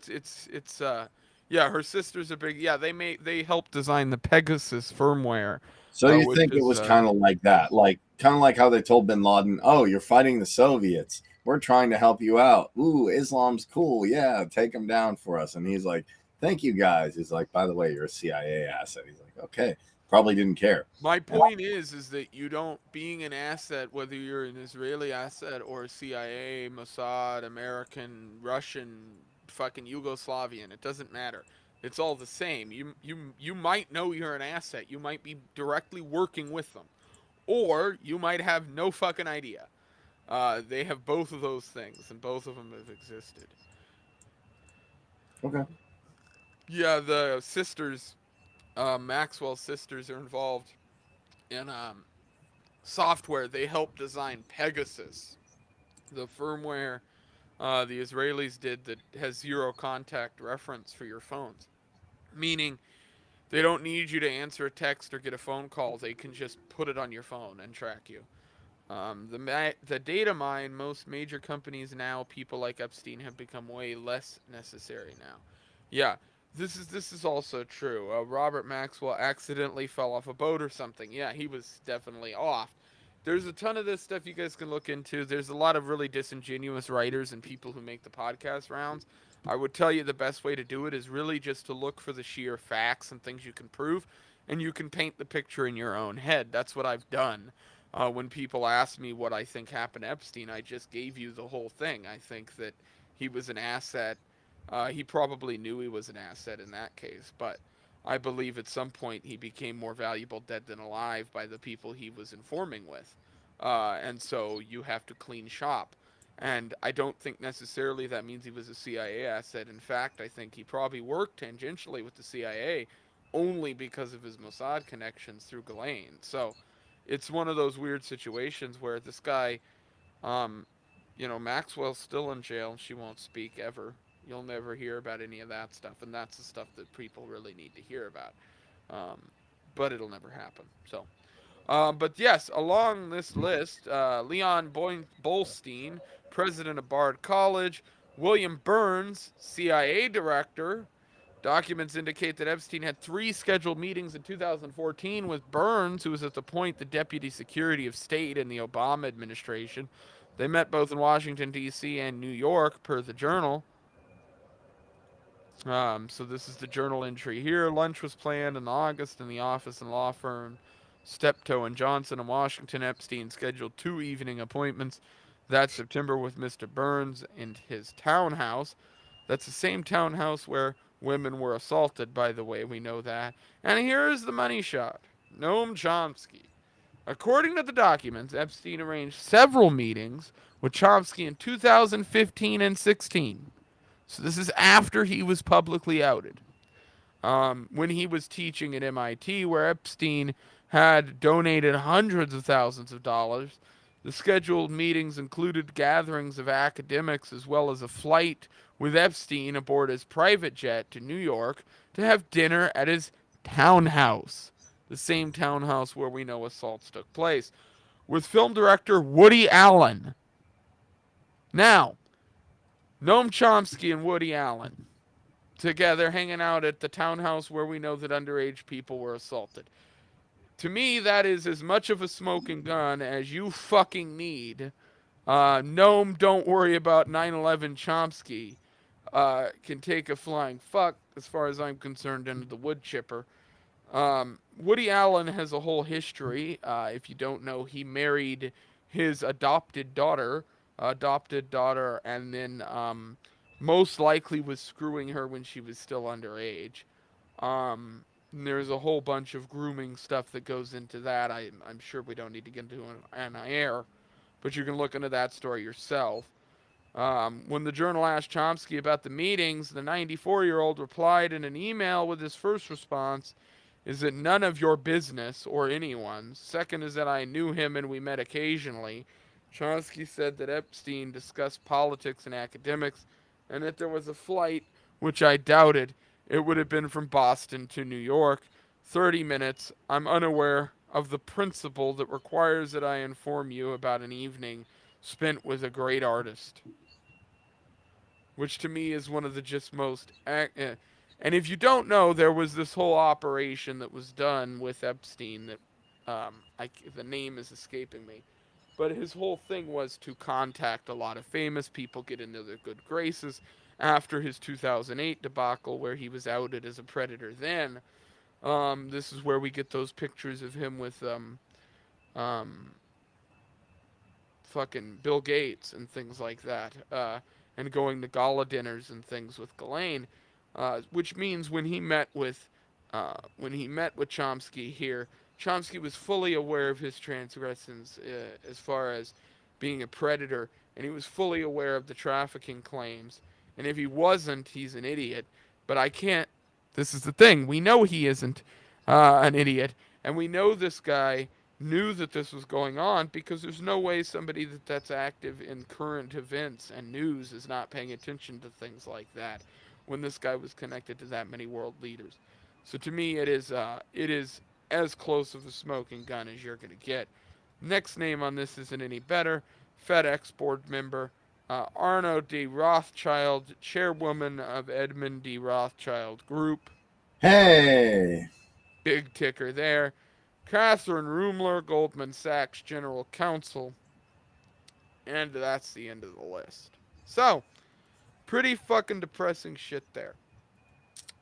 yeah, her sister's a big, yeah, they helped design the Pegasus firmware. So you think it was kind of like that, like kind of like how they told Bin Laden, "Oh, you're fighting the Soviets. We're trying to help you out. Ooh, Islam's cool. Yeah, take them down for us." And he's like, "Thank you guys." He's like, "By the way, you're a CIA asset." He's like, "Okay." Probably didn't care. My point is that you don't, being an asset, whether you're an Israeli asset or a CIA, Mossad, American, Russian, fucking Yugoslavian, it doesn't matter. It's all the same. You might know you're an asset. You might be directly working with them, or you might have no fucking idea. They have both of those things, and both of them have existed. Okay. Yeah, the sisters. Maxwell's sisters are involved in software. They helped design Pegasus, the firmware the Israelis did that has zero contact reference for your phones. Meaning, they don't need you to answer a text or get a phone call. They can just put it on your phone and track you. The data mine, most major companies now, people like Epstein, have become way less necessary now. Yeah, this is also true. Robert Maxwell accidentally fell off a boat or something. Yeah, he was definitely off. There's a ton of this stuff you guys can look into. There's a lot of really disingenuous writers and people who make the podcast rounds. I would tell you the best way to do it is really just to look for the sheer facts and things you can prove, and you can paint the picture in your own head. That's what I've done. When people ask me what I think happened to Epstein, I just gave you the whole thing. I think that he was an asset. He probably knew he was an asset in that case, but I believe at some point he became more valuable dead than alive by the people he was informing with. And so you have to clean shop. And I don't think necessarily that means he was a CIA asset. In fact, I think he probably worked tangentially with the CIA only because of his Mossad connections through Ghislaine. So it's one of those weird situations where this guy, um, Maxwell's still in jail and she won't speak ever. You'll never hear about any of that stuff. And that's the stuff that people really need to hear about. Um, but it'll never happen. So. But yes, along this list, Leon Bolstein, president of Bard College, William Burns, CIA director. Documents indicate that Epstein had 3 scheduled meetings in 2014 with Burns, who was at the point the deputy secretary of state in the Obama administration. They met both in Washington, D.C. and New York, per the Journal. So this is the journal entry here. Lunch was planned in August in the office and law firm Steptoe and Johnson in Washington. Epstein scheduled 2 evening appointments that September with Mr. Burns in his townhouse. That's the same townhouse where women were assaulted, by the way. We know that. And here's the money shot. Noam Chomsky. According to the documents, Epstein arranged several meetings with Chomsky in 2015 and 16. So this is after he was publicly outed. When he was teaching at MIT, where Epstein had donated hundreds of thousands of dollars. The scheduled meetings included gatherings of academics as well as a flight with Epstein aboard his private jet to New York to have dinner at his townhouse, the same townhouse where we know assaults took place, with film director Woody Allen. Now, Noam Chomsky and Woody Allen together hanging out at the townhouse where we know that underage people were assaulted. To me, that is as much of a smoking gun as you fucking need. Noam, don't worry about 9/11 Chomsky. Can take a flying fuck, as far as I'm concerned, into the wood chipper. Woody Allen has a whole history. If you don't know, he married his adopted daughter, and then most likely was screwing her when she was still underage. There's a whole bunch of grooming stuff that goes into that. I'm sure we don't need to get into an air, but you can look into that story yourself. When the Journal asked Chomsky about the meetings, the 94-year-old replied in an email with his first response, "Is it none of your business or anyone's? Second is that I knew him and we met occasionally." Chomsky said that Epstein discussed politics and academics, and that there was a flight, which I doubted. It would have been from Boston to New York. 30 minutes. I'm unaware of the principle that requires that I inform you about an evening spent with a great artist. Which to me is one of the just most... And if you don't know, there was this whole operation that was done with Epstein that... the name is escaping me. But his whole thing was to contact a lot of famous people, get into their good graces. After his 2008 debacle, where he was outed as a predator then, this is where we get those pictures of him with fucking Bill Gates and things like that, and going to gala dinners and things with Ghislaine, which means when he met with Chomsky here, Chomsky was fully aware of his transgressions as far as being a predator, and he was fully aware of the trafficking claims. And if he wasn't, he's an idiot. But I can't. This is the thing. We know he isn't an idiot. And we know this guy knew that this was going on, because there's no way somebody that's active in current events and news is not paying attention to things like that when this guy was connected to that many world leaders. So to me, it is as close of a smoking gun as you're going to get. Next name on this isn't any better. FedEx board member Arno D. Rothschild, chairwoman of Edmund D. Rothschild Group. Hey! Big ticker there. Catherine Rumler, Goldman Sachs general counsel. And that's the end of the list. So, pretty fucking depressing shit there.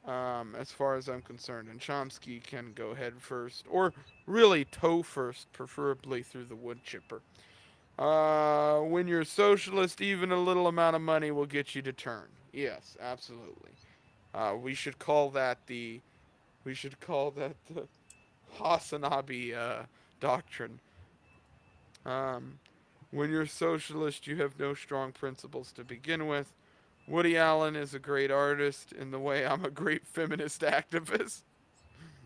As far as I'm concerned. And Chomsky can go head first, or really toe first, preferably through the wood chipper. When you're a socialist, even a little amount of money will get you to turn. Yes, absolutely. We should call that the Hasanabe doctrine. When you're socialist, you have no strong principles to begin with. Woody Allen is a great artist in the way I'm a great feminist activist.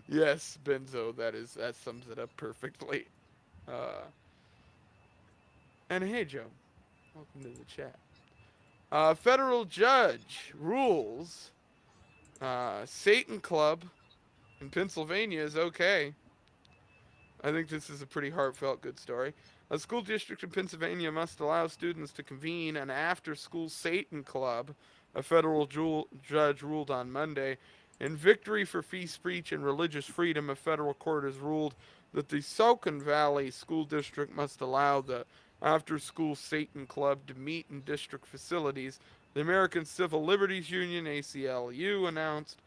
Yes, Benzo, that sums it up perfectly. Uh, and hey, Joe, welcome to the chat. Federal judge rules Satan Club in Pennsylvania is okay. I think this is a pretty heartfelt, good story. A school district in Pennsylvania must allow students to convene an after-school Satan Club, a federal judge ruled on Monday. In victory for free speech and religious freedom, a federal court has ruled that the Silicon Valley School District must allow the after-school Satan Club to meet in district facilities. The American Civil Liberties Union, ACLU, announced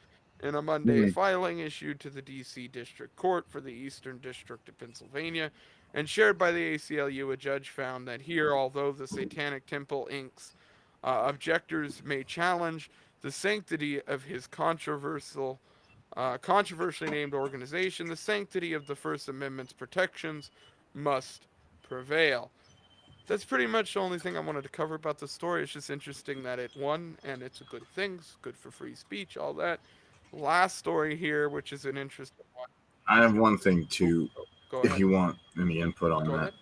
in a Monday filing issued to the D.C. District Court for the Eastern District of Pennsylvania and shared by the ACLU, a judge found that here, although the Satanic Temple Inc.'s objectors may challenge the sanctity of his controversially named organization, the sanctity of the First Amendment's protections must prevail. That's pretty much the only thing I wanted to cover about the story. It's just interesting that it won, and it's a good thing. It's good for free speech, all that. Last story here, which is an interesting one. I have one thing too, Go if ahead. you want any input on Go that.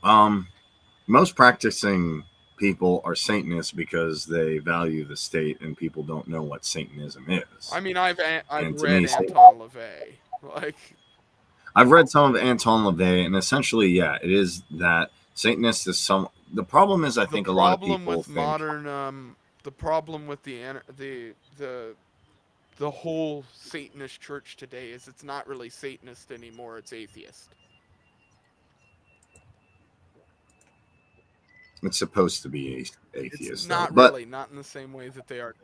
ahead. Most practicing people are Satanists because they value the state, and people don't know what Satanism is. I mean, I've read me, Anton LaVey. Like, I've read some of Anton LaVey, and essentially, yeah, it is that Satanist is some. The problem is, I think a lot of people think the problem with the whole Satanist church today is it's not really Satanist anymore. It's atheist. it's supposed to be atheist. It's not though, really, not in the same way that they are.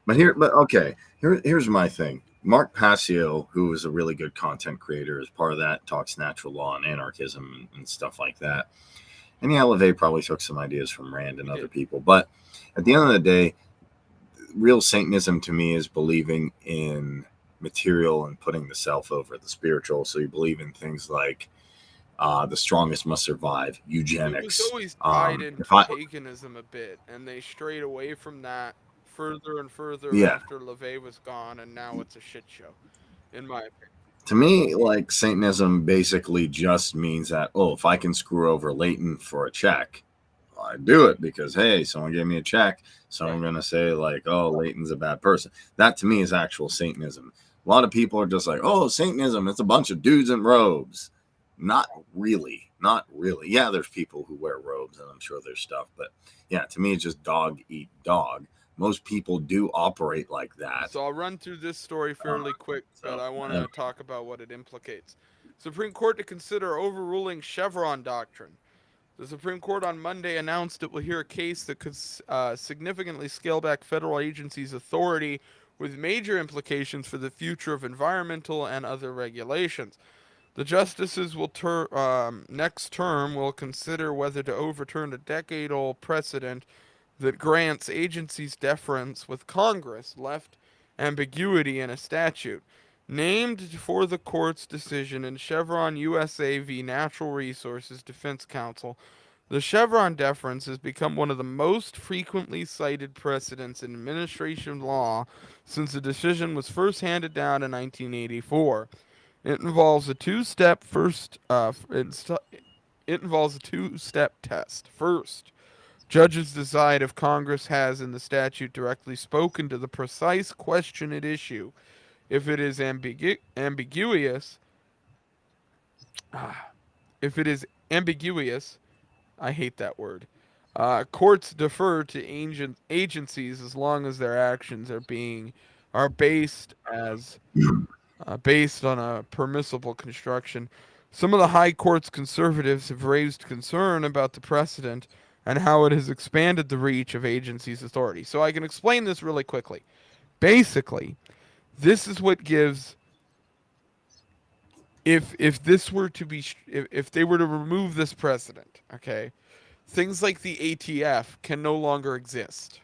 Here's my thing. Mark Passio, who is a really good content creator, is part of that, talks natural law and anarchism and stuff like that. And yeah, LaVey probably took some ideas from Rand and other people. But at the end of the day, real Satanism to me is believing in material and putting the self over the spiritual. So you believe in things like the strongest must survive, eugenics. It was always tied into paganism a bit, and they strayed away from that further and further after LaVey was gone, and now it's a shit show, in my opinion. To me, like, Satanism basically just means that, if I can screw over Leighton for a check, I do it because, hey, someone gave me a check, so I'm going to say, like, Leighton's a bad person. That, to me, is actual Satanism. A lot of people are just like, Satanism, it's a bunch of dudes in robes. Not really. Yeah, there's people who wear robes, and I'm sure there's stuff, but yeah, to me, it's just dog eat dog. Most people do operate like that. So I'll run through this story fairly quick, but I want to talk about what it implicates. Supreme Court to consider overruling Chevron doctrine. The Supreme Court on Monday announced it will hear a case that could significantly scale back federal agencies' authority with major implications for the future of environmental and other regulations. The justices will next term will consider whether to overturn a decade-old precedent that grants agencies deference with Congress left ambiguity in a statute. Named for the court's decision in Chevron USA v. Natural Resources Defense Council, the Chevron deference has become one of the most frequently cited precedents in administration law since the decision was first handed down in 1984. It involves a two-step test. First, judges decide if Congress has in the statute directly spoken to the precise question at issue. If it is ambiguous, I hate that word. Courts defer to agencies as long as their actions are based on a permissible construction. Some of the high court's conservatives have raised concern about the precedent and how it has expanded the reach of agencies' authority. So I can explain this really quickly. Basically, this is what gives. If they were to remove this precedent, okay, things like the ATF can no longer exist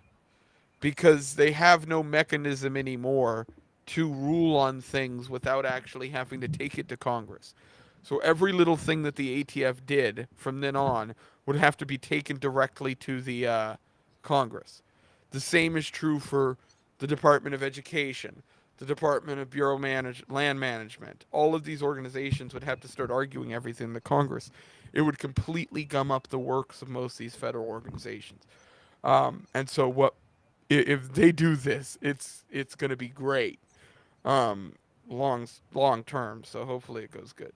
because they have no mechanism anymore to rule on things without actually having to take it to Congress. So every little thing that the ATF did from then on would have to be taken directly to the Congress. The same is true for the Department of Education, the Department of Land Management. All of these organizations would have to start arguing everything in the Congress. It would completely gum up the works of most of these federal organizations. And so if they do this, it's going to be great, long term. So hopefully it goes good.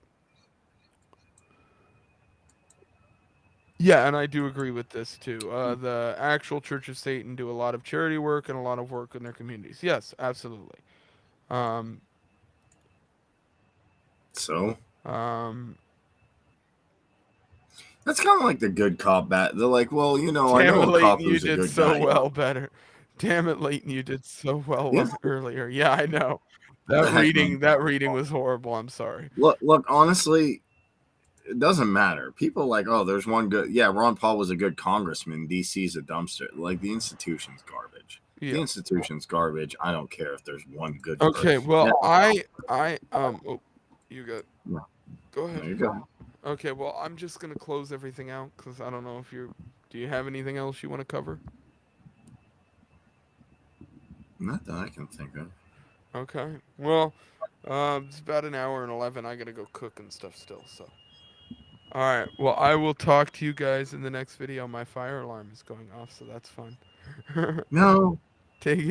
Yeah, and I do agree with this too. The actual Church of Satan do a lot of charity work and a lot of work in their communities. Yes, absolutely. So Um, that's kind of like the good cop bad. They're like, well, I know Damn a it, cop Leighton, you who's a did good so guy. well better. Damn it, Leighton, you did so well Yeah. earlier. Yeah, I know. The That heck, man? reading was horrible. I'm sorry. Look. Honestly, it doesn't matter. People like, oh, there's one good. Yeah, Ron Paul was a good congressman. DC's a dumpster. Like the institution's garbage. Yeah. The institution's garbage. I don't care if there's one good. Okay, well, oh, you got. Yeah. Go ahead. There you go. Okay, well, I'm just gonna close everything out because I don't know if you're. Do you have anything else you want to cover? Not that I can think of. Okay. Well, it's about an hour and 11. I gotta go cook and stuff still. So. All right. Well, I will talk to you guys in the next video. My fire alarm is going off, so that's fun. No. Take it.